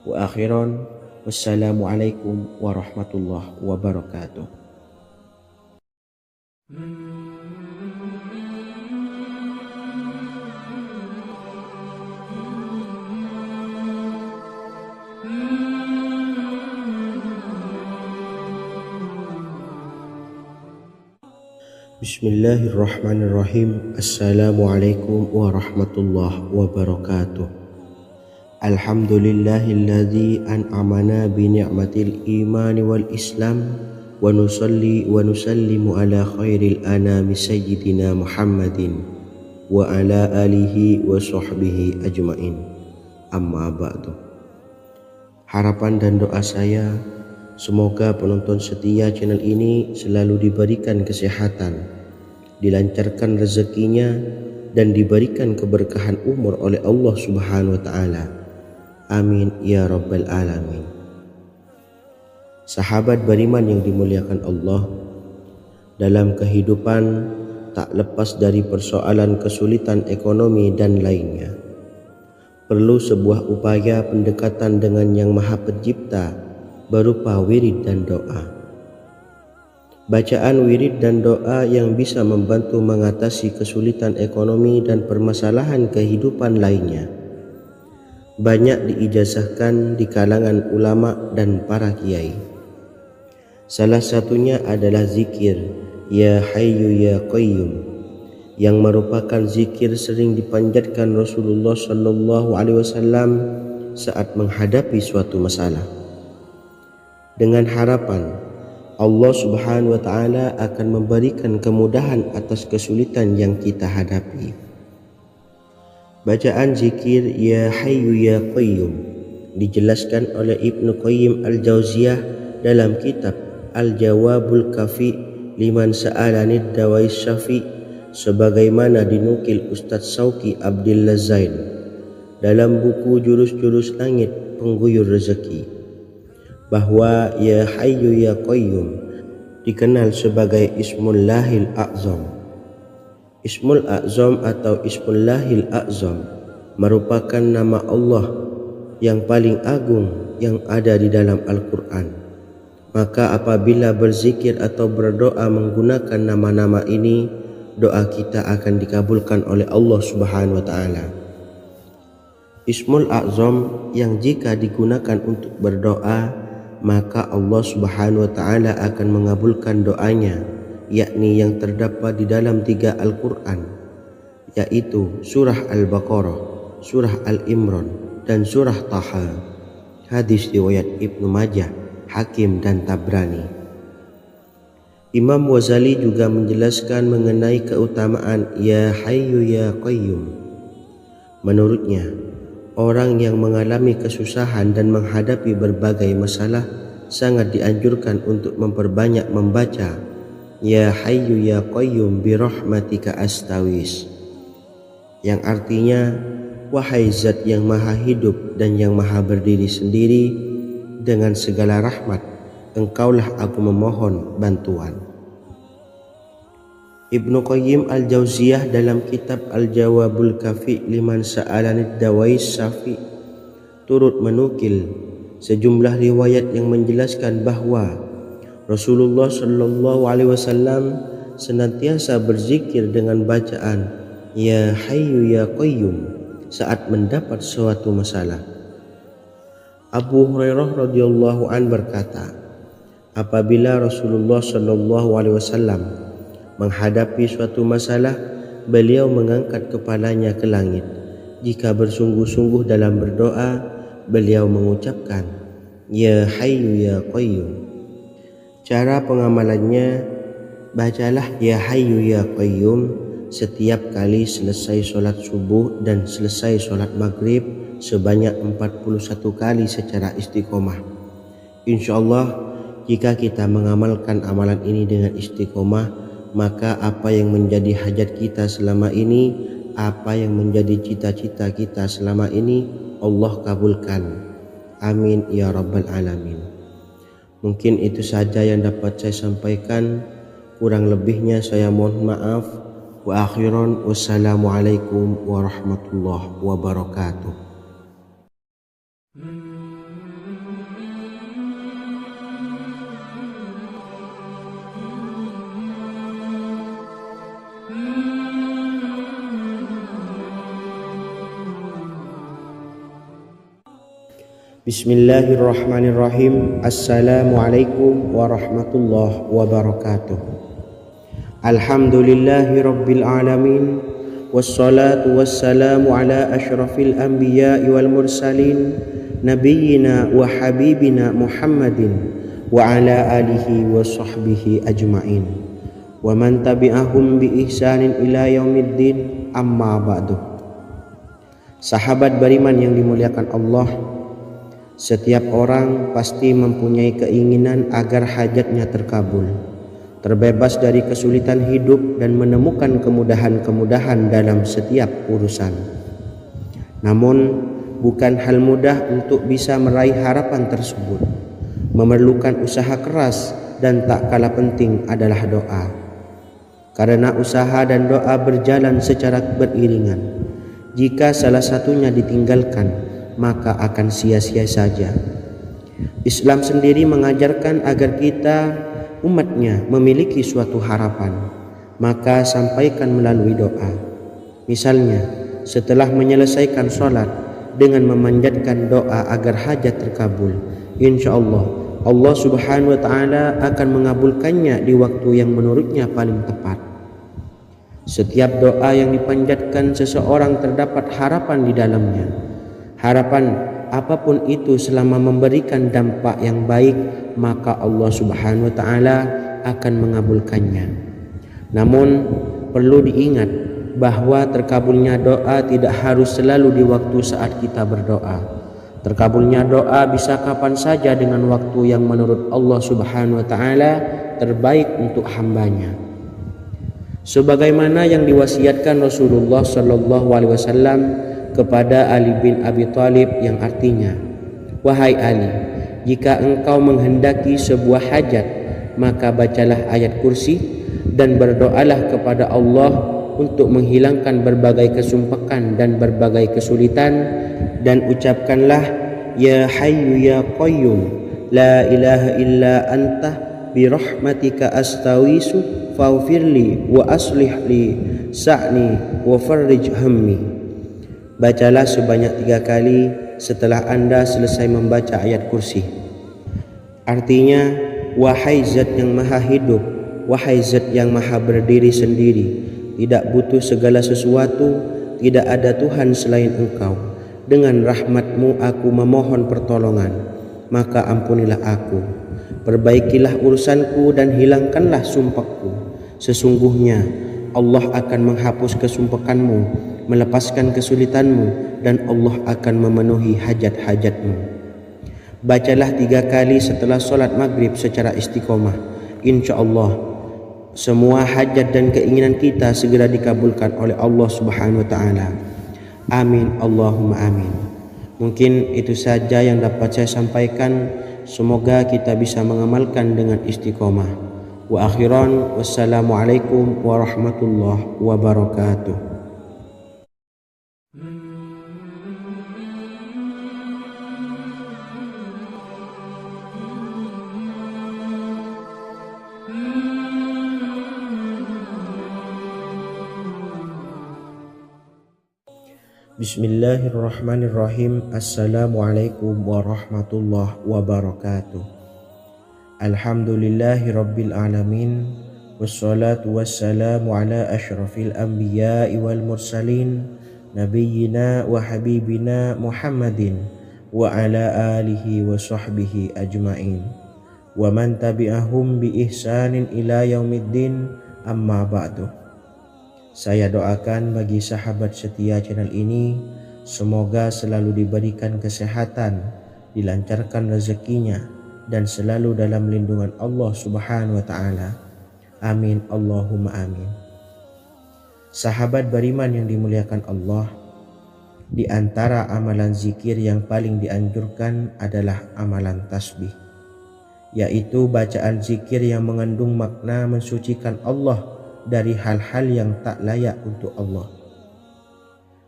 Wa akhiran, wassalamualaikum warahmatullahi wabarakatuh. Bismillahirrahmanirrahim. Assalamualaikum warahmatullahi wabarakatuh. Alhamdulillahilladzi an'amana bi ni'matil imani wal islam wa nusalli wa nusallimu ala khairil anami sayyidina Muhammadin wa ala alihi wa sahbihi ajmain. Amma ba'du. Harapan dan doa saya, semoga penonton setia channel ini selalu diberikan kesehatan, dilancarkan rezekinya, dan diberikan keberkahan umur oleh Allah Subhanahu wa Ta'ala. Amin ya rabbal alamin. Sahabat beriman yang dimuliakan Allah, dalam kehidupan tak lepas dari persoalan kesulitan ekonomi dan lainnya. Perlu sebuah upaya pendekatan dengan Yang Maha Pencipta berupa wirid dan doa. Bacaan wirid dan doa yang bisa membantu mengatasi kesulitan ekonomi dan permasalahan kehidupan lainnya banyak diijazahkan di kalangan ulama dan para kiai. Salah satunya adalah zikir Ya Hayyu Ya Qayyum, yang merupakan zikir sering dipanjatkan Rasulullah sallallahu alaihi wasallam saat menghadapi suatu masalah, dengan harapan Allah Subhanahu wa Ta'ala akan memberikan kemudahan atas kesulitan yang kita hadapi. Bacaan zikir Ya Hayyu Ya Qayyum dijelaskan oleh Ibnu Qayyim Al-Jauziyah dalam kitab Al-Jawabul Kafi liman sa'alanid dawais syafi, sebagaimana dinukil Ustadz Sauki Abdillah Zain dalam buku Jurus-Jurus Langit Pengguyur Rezeki, bahwa Ya Hayyu Ya Qayyum dikenal sebagai Ismullahil A'zam. Ismul A'zam atau Ismullahil A'zam merupakan nama Allah yang paling agung yang ada di dalam Al-Quran. Maka apabila berzikir atau berdoa menggunakan nama-nama ini, doa kita akan dikabulkan oleh Allah Subhanahu wa Ta'ala. Ismul A'zam yang jika digunakan untuk berdoa, maka Allah Subhanahu wa Ta'ala akan mengabulkan doanya, yakni yang terdapat di dalam 3 Al-Quran, yaitu surah Al-Baqarah, surah Al-Imran, dan surah Taha. Hadis riwayat Ibnu Majah, Hakim, dan Tabrani. Imam Ghazali juga menjelaskan mengenai keutamaan Ya Hayyu Ya Qayyum. Menurutnya, orang yang mengalami kesusahan dan menghadapi berbagai masalah sangat dianjurkan untuk memperbanyak membaca Ya Hayyu Ya Qayyum bi rahmatika astaghis, yang artinya, wahai Zat yang maha hidup dan yang maha berdiri sendiri, dengan segala rahmat engkaulah aku memohon bantuan. Ibnu Qayyim al-Jauziyah dalam kitab Al-Jawabul Kafi liman sa'alanid dawais syafi turut menukil sejumlah riwayat yang menjelaskan bahwa Rasulullah Shallallahu Alaihi Wasallam senantiasa berzikir dengan bacaan Ya Hayyu Ya Qayyum saat mendapat suatu masalah. Abu Hurairah radhiyallahu an berkata, apabila Rasulullah Shallallahu Alaihi Wasallam menghadapi suatu masalah, beliau mengangkat kepalanya ke langit. Jika bersungguh-sungguh dalam berdoa, beliau mengucapkan Ya Hayyu Ya Qayyum. Cara pengamalannya, bacalah Ya Hayyu Ya Qayyum setiap kali selesai sholat subuh dan selesai sholat maghrib sebanyak 41 kali secara istiqomah. Insyaallah, jika kita mengamalkan amalan ini dengan istiqomah, maka apa yang menjadi hajat kita selama ini, apa yang menjadi cita-cita kita selama ini, Allah kabulkan. Amin ya rabbal alamin. Mungkin itu saja yang dapat saya sampaikan. Kurang lebihnya saya mohon maaf. Wa akhiran, wassalamualaikum warahmatullahi wabarakatuh. Bismillahirrahmanirrahim. Assalamualaikum warahmatullahi wabarakatuh. Alhamdulillahi rabbil alamin, wassalatu wassalamu ala ashrafil anbiya'i wal mursalin, nabiyyina wa habibina Muhammadin wa ala alihi wa sahbihi ajma'in, wa man tabi'ahum bi ihsanin ila yaumiddin, amma ba'du. Sahabat beriman yang dimuliakan Allah, setiap orang pasti mempunyai keinginan agar hajatnya terkabul, terbebas dari kesulitan hidup dan menemukan kemudahan-kemudahan dalam setiap urusan. Namun, bukan hal mudah untuk bisa meraih harapan tersebut. Memerlukan usaha keras dan tak kalah penting adalah doa. Karena usaha dan doa berjalan secara beriringan. Jika salah satunya ditinggalkan, maka akan sia-sia saja. Islam sendiri mengajarkan agar kita umatnya memiliki suatu harapan, maka sampaikan melalui doa. Misalnya, setelah menyelesaikan sholat dengan memanjatkan doa agar hajat terkabul, insyaallah Allah Subhanahu wa Ta'ala akan mengabulkannya di waktu yang menurutnya paling tepat. Setiap doa yang dipanjatkan seseorang terdapat harapan di dalamnya. Harapan apapun itu selama memberikan dampak yang baik, maka Allah Subhanahu wa Ta'ala akan mengabulkannya. Namun perlu diingat bahwa terkabulnya doa tidak harus selalu di waktu saat kita berdoa. Terkabulnya doa bisa kapan saja dengan waktu yang menurut Allah Subhanahu wa Ta'ala terbaik untuk hambanya. Sebagaimana yang diwasiatkan Rasulullah Shallallahu Alaihi Wasallam kepada Ali bin Abi Thalib, yang artinya, wahai Ali, jika engkau menghendaki sebuah hajat, maka bacalah ayat kursi dan berdoalah kepada Allah untuk menghilangkan berbagai kesumpakan dan berbagai kesulitan, dan ucapkanlah Ya Hayyu Ya Qayyum la ilaha illa anta bi rahmatika astaghiitsu faghfirli wa aslih li sa'ni wa farrij hammi. Bacalah sebanyak 3 kali setelah Anda selesai membaca ayat kursi. Artinya, wahai Zat yang maha hidup, wahai Zat yang maha berdiri sendiri, tidak butuh segala sesuatu, tidak ada Tuhan selain Engkau. Dengan rahmat-Mu aku memohon pertolongan, maka ampunilah aku. Perbaikilah urusanku dan hilangkanlah sumpahku. Sesungguhnya Allah akan menghapus kesumpahanmu, melepaskan kesulitanmu, dan Allah akan memenuhi hajat-hajatmu. Bacalah 3 kali setelah solat maghrib secara istiqomah. Insya Allah semua hajat dan keinginan kita segera dikabulkan oleh Allah Subhanahu wa taala. Amin Allahumma amin. Mungkin itu saja yang dapat saya sampaikan. Semoga kita bisa mengamalkan dengan istiqomah. Wa akhiran, wassalamualaikum warahmatullahi wabarakatuh. Bismillahirrahmanirrahim. Assalamualaikum warahmatullahi wabarakatuh. Alhamdulillahi rabbil alamin. Wassalatu wassalamu ala ashrafil anbiya'i wal mursalin, nabiyyina wa habibina Muhammadin wa ala alihi wa sahbihi ajma'in, wa man tabi'ahum bi ihsanin ila yaumiddin, amma ba'du. Saya doakan bagi sahabat setia channel ini, semoga selalu diberikan kesehatan, dilancarkan rezekinya, dan selalu dalam lindungan Allah Subhanahu wa taala. Amin Allahumma amin. Sahabat beriman yang dimuliakan Allah, di antara amalan zikir yang paling dianjurkan adalah amalan tasbih, yaitu bacaan zikir yang mengandung makna mensucikan Allah dari hal-hal yang tak layak untuk Allah.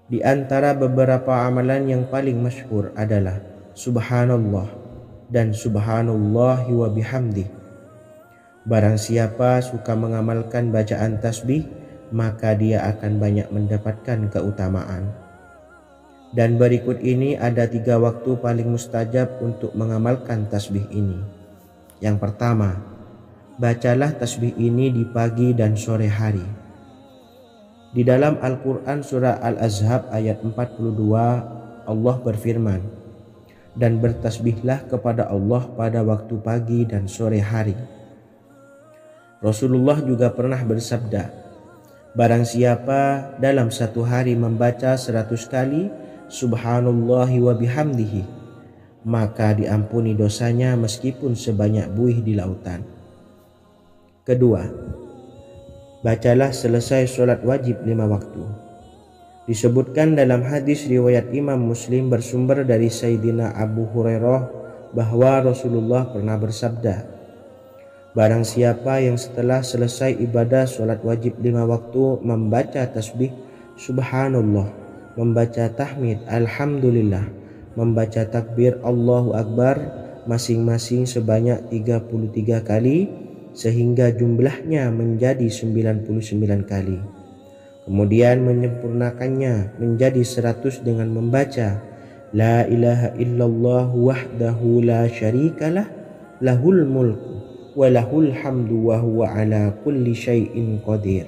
Di antara beberapa amalan yang paling masyhur adalah Subhanallah dan Subhanallahi wa bihamdih. Barang siapa suka mengamalkan bacaan tasbih, maka dia akan banyak mendapatkan keutamaan. Dan berikut ini ada 3 waktu paling mustajab untuk mengamalkan tasbih ini. Yang pertama, bacalah tasbih ini di pagi dan sore hari. Di dalam Al-Quran surah Al-Ahzab ayat 42, Allah berfirman, dan bertasbihlah kepada Allah pada waktu pagi dan sore hari. Rasulullah juga pernah bersabda, barang siapa dalam satu hari membaca 100 kali Subhanallahi wa bihamdihi, maka diampuni dosanya meskipun sebanyak buih di lautan. Kedua, bacalah selesai sholat wajib 5 waktu. Disebutkan dalam hadis riwayat Imam Muslim bersumber dari Sayyidina Abu Hurairah bahwa Rasulullah pernah bersabda, barang siapa yang setelah selesai ibadah sholat wajib 5 waktu membaca tasbih Subhanallah, membaca tahmid Alhamdulillah, membaca takbir Allahu Akbar masing-masing sebanyak 33 kali, sehingga jumlahnya menjadi 99 kali. Kemudian menyempurnakannya menjadi 100 dengan membaca La ilaha illallah wahdahu la syarikalah, lahul mulku wa lahul hamdu wa huwa ala kulli syai'in qadir.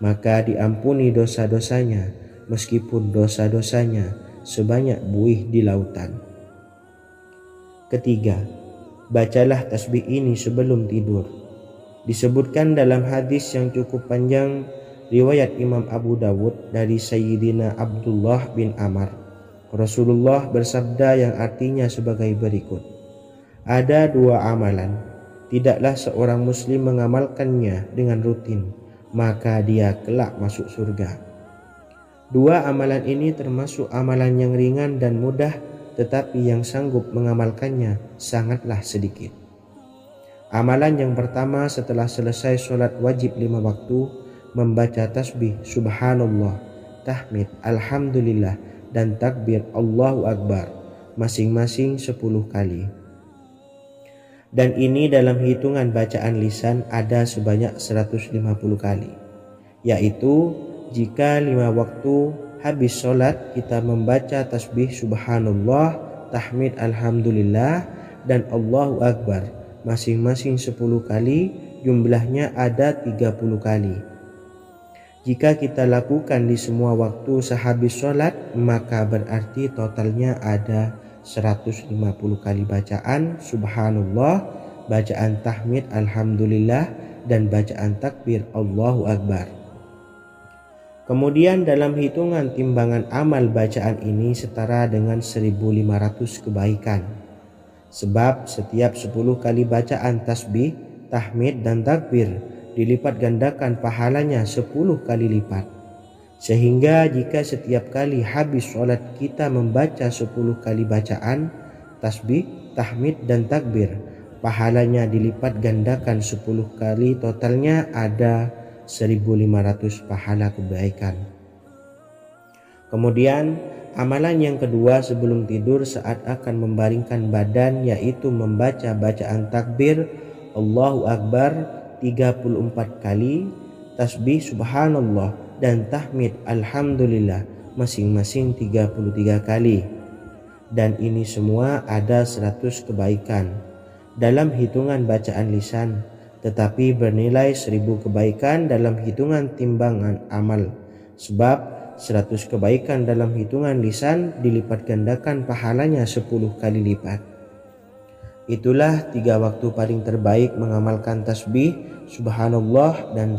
Maka diampuni dosa-dosanya meskipun dosa-dosanya sebanyak buih di lautan. Ketiga, bacalah tasbih ini sebelum tidur. Disebutkan dalam hadis yang cukup panjang riwayat Imam Abu Dawud dari Sayyidina Abdullah bin Amr, Rasulullah bersabda yang artinya sebagai berikut, ada 2 amalan, tidaklah seorang muslim mengamalkannya dengan rutin, maka dia kelak masuk surga. 2 amalan ini termasuk amalan yang ringan dan mudah, tetapi yang sanggup mengamalkannya sangatlah sedikit. Amalan yang pertama setelah selesai sholat wajib 5 waktu, membaca tasbih Subhanallah, tahmid Alhamdulillah, dan takbir Allahu Akbar masing-masing 10 kali. Dan ini dalam hitungan bacaan lisan ada sebanyak 150 kali, yaitu jika 5 waktu habis sholat kita membaca tasbih Subhanallah, tahmid Alhamdulillah, dan Allahu Akbar masing-masing 10 kali, jumlahnya ada 30 kali. Jika kita lakukan di semua waktu sehabis sholat, maka berarti totalnya ada 150 kali bacaan Subhanallah, bacaan tahmid alhamdulillah, dan bacaan takbir Allahu Akbar. Kemudian dalam hitungan timbangan amal bacaan ini setara dengan 1500 kebaikan. Sebab setiap 10 kali bacaan tasbih, tahmid dan takbir dilipat gandakan pahalanya 10 kali lipat. Sehingga jika setiap kali habis sholat kita membaca 10 kali bacaan tasbih, tahmid dan takbir, pahalanya dilipat gandakan 10 kali, totalnya ada 1500 pahala kebaikan. Kemudian amalan yang kedua sebelum tidur saat akan membaringkan badan, yaitu membaca bacaan takbir Allahu Akbar 34 kali, tasbih subhanallah dan tahmid alhamdulillah masing-masing 33 kali. Dan ini semua ada 100 kebaikan dalam hitungan bacaan lisan, tetapi bernilai 1000 kebaikan dalam hitungan timbangan amal. Sebab 100 kebaikan dalam hitungan lisan dilipat gandakan pahalanya 10 kali lipat. Itulah 3 waktu paling terbaik mengamalkan tasbih subhanallah dan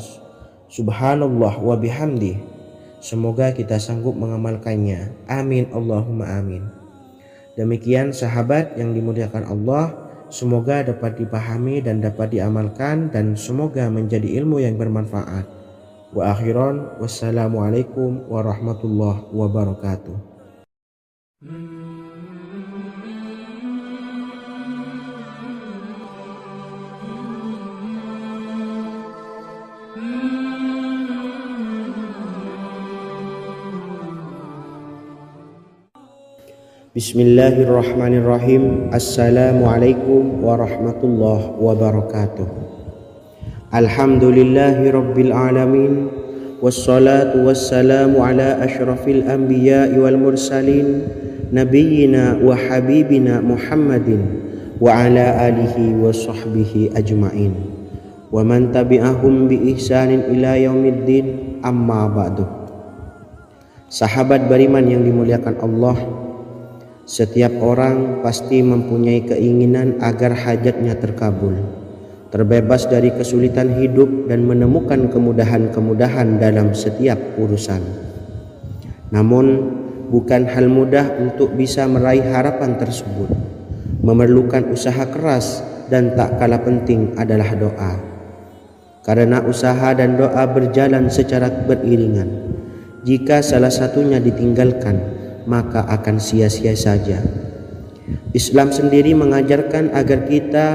subhanallah wa bihamdi. Semoga kita sanggup mengamalkannya. Amin Allahumma amin. Demikian sahabat yang dimuliakan Allah, semoga dapat dipahami dan dapat diamalkan, dan semoga menjadi ilmu yang bermanfaat. Wa akhiran, wassalamualaikum warahmatullahi wabarakatuh. Bismillahirrahmanirrahim. Assalamualaikum warahmatullahi wabarakatuh. Alhamdulillahi rabbil alamin, wassalatu wassalamu ala ashrafil anbiya'i wal mursalin, nabiyyina wa habibina Muhammadin wa ala alihi wa sahbihi ajma'in, wa man tabi'ahum bi ihsanin ila yaumiddin, amma ba'du. Sahabat beriman yang dimuliakan Allah, setiap orang pasti mempunyai keinginan agar hajatnya terkabul, terbebas dari kesulitan hidup dan menemukan kemudahan-kemudahan dalam setiap urusan. Namun bukan hal mudah untuk bisa meraih harapan tersebut. Memerlukan usaha keras, dan tak kalah penting adalah doa. Karena usaha dan doa berjalan secara beriringan. Jika salah satunya ditinggalkan, maka akan sia-sia saja. Islam sendiri mengajarkan agar kita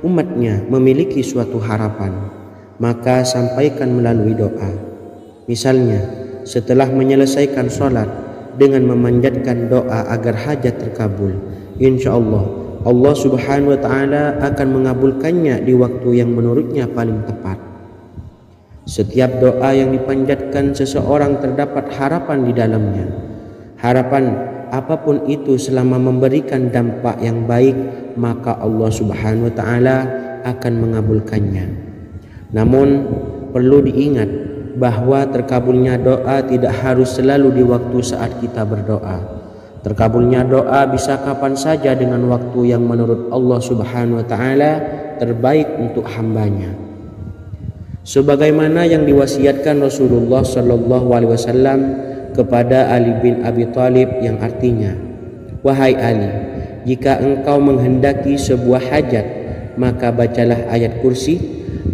umatnya memiliki suatu harapan, maka sampaikan melalui doa. Misalnya setelah menyelesaikan sholat dengan memanjatkan doa agar hajat terkabul, insya Allah Allah subhanahu wa ta'ala akan mengabulkannya di waktu yang menurutnya paling tepat. Setiap doa yang dipanjatkan seseorang terdapat harapan di dalamnya. Harapan apapun itu selama memberikan dampak yang baik, maka Allah subhanahu wa ta'ala akan mengabulkannya. Namun perlu diingat bahwa terkabulnya doa tidak harus selalu di waktu saat kita berdoa. Terkabulnya doa bisa kapan saja dengan waktu yang menurut Allah subhanahu wa ta'ala terbaik untuk hambanya. Sebagaimana yang diwasiatkan Rasulullah sallallahu alaihi wasallam kepada Ali bin Abi Thalib, yang artinya, wahai Ali, jika engkau menghendaki sebuah hajat, maka bacalah ayat kursi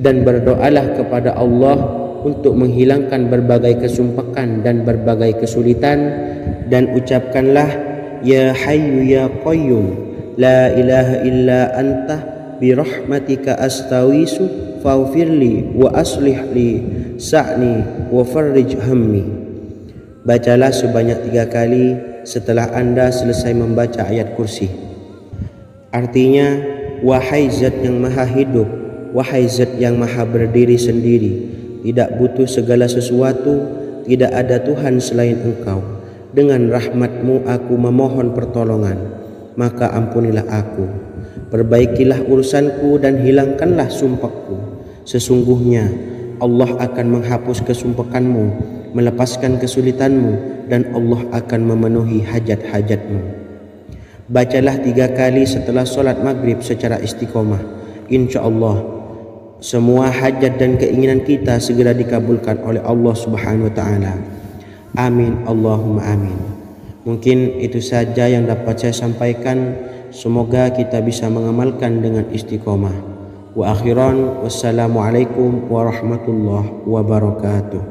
dan berdoalah kepada Allah untuk menghilangkan berbagai kesumpakan dan berbagai kesulitan, dan ucapkanlah, ya hayyu ya qayyum la ilaha illa anta birahmatika astawisu faghfirli wa aslih li sa'ni wa farrij hammi. Bacalah sebanyak 3 kali setelah Anda selesai membaca ayat kursi. Artinya, wahai zat yang maha hidup, wahai zat yang maha berdiri sendiri, tidak butuh segala sesuatu, tidak ada Tuhan selain Engkau. Dengan rahmat-Mu aku memohon pertolongan, maka ampunilah aku. Perbaikilah urusanku dan hilangkanlah sumpahku. Sesungguhnya Allah akan menghapus kesumpakanmu, melepaskan kesulitanmu, dan Allah akan memenuhi hajat-hajatmu. Bacalah 3 kali setelah sholat maghrib secara istiqomah. Insya Allah semua hajat dan keinginan kita segera dikabulkan oleh Allah Subhanahu wa taala. Amin Allahumma amin. Mungkin itu saja yang dapat saya sampaikan. Semoga kita bisa mengamalkan dengan istiqomah. Wa akhiran, wassalamualaikum warahmatullahi wabarakatuh.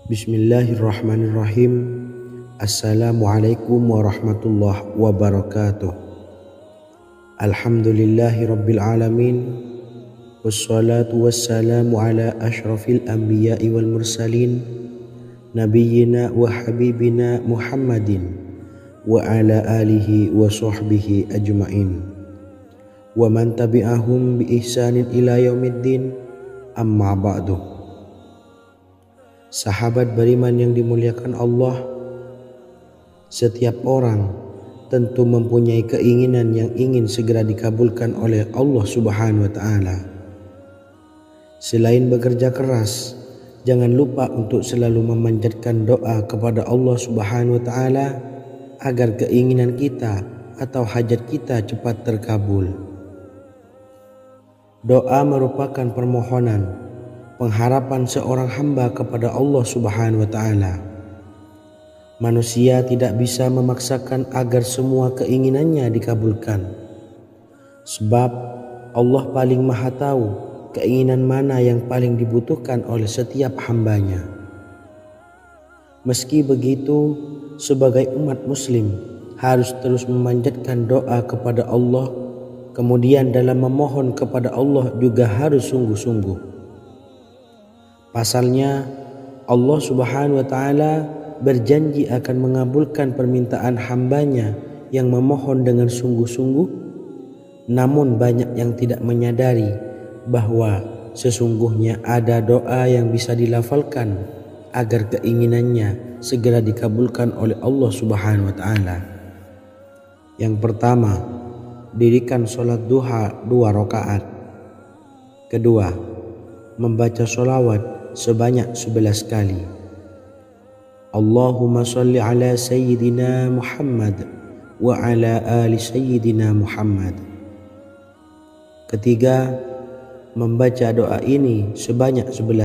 Bismillahirrahmanirrahim. Assalamualaikum warahmatullahi wabarakatuh. Alhamdulillahi rabbil alamin. Wassalatu wassalamu ala ashrafil anbiya'i wal mursalin, nabiyyina wa habibina Muhammadin wa ala alihi wa sahbihi ajma'in wa man tabi'ahum bi ihsanin ila yaumiddin, amma ba'du. Sahabat beriman yang dimuliakan Allah, setiap orang tentu mempunyai keinginan yang ingin segera dikabulkan oleh Allah Subhanahu wa taala. Selain bekerja keras, jangan lupa untuk selalu memanjatkan doa kepada Allah Subhanahu wa taala agar keinginan kita atau hajat kita cepat terkabul. Doa merupakan permohonan, pengharapan seorang hamba kepada Allah Subhanahu wa taala. Manusia tidak bisa memaksakan agar semua keinginannya dikabulkan. Sebab Allah paling maha tahu keinginan mana yang paling dibutuhkan oleh setiap hambanya. Meski begitu, sebagai umat muslim harus terus memanjatkan doa kepada Allah. Kemudian dalam memohon kepada Allah juga harus sungguh-sungguh. Pasalnya Allah Subhanahu wa taala berjanji akan mengabulkan permintaan hambanya yang memohon dengan sungguh-sungguh. Namun banyak yang tidak menyadari bahwa sesungguhnya ada doa yang bisa dilafalkan agar keinginannya segera dikabulkan oleh Allah Subhanahu wa taala. Yang pertama, dirikan sholat duha 2 rakaat. Kedua, membaca sholawat sebanyak 11 kali. Allahumma sholli ala sayyidina Muhammad wa ala ali sayyidina Muhammad. Ketiga, membaca doa ini sebanyak 11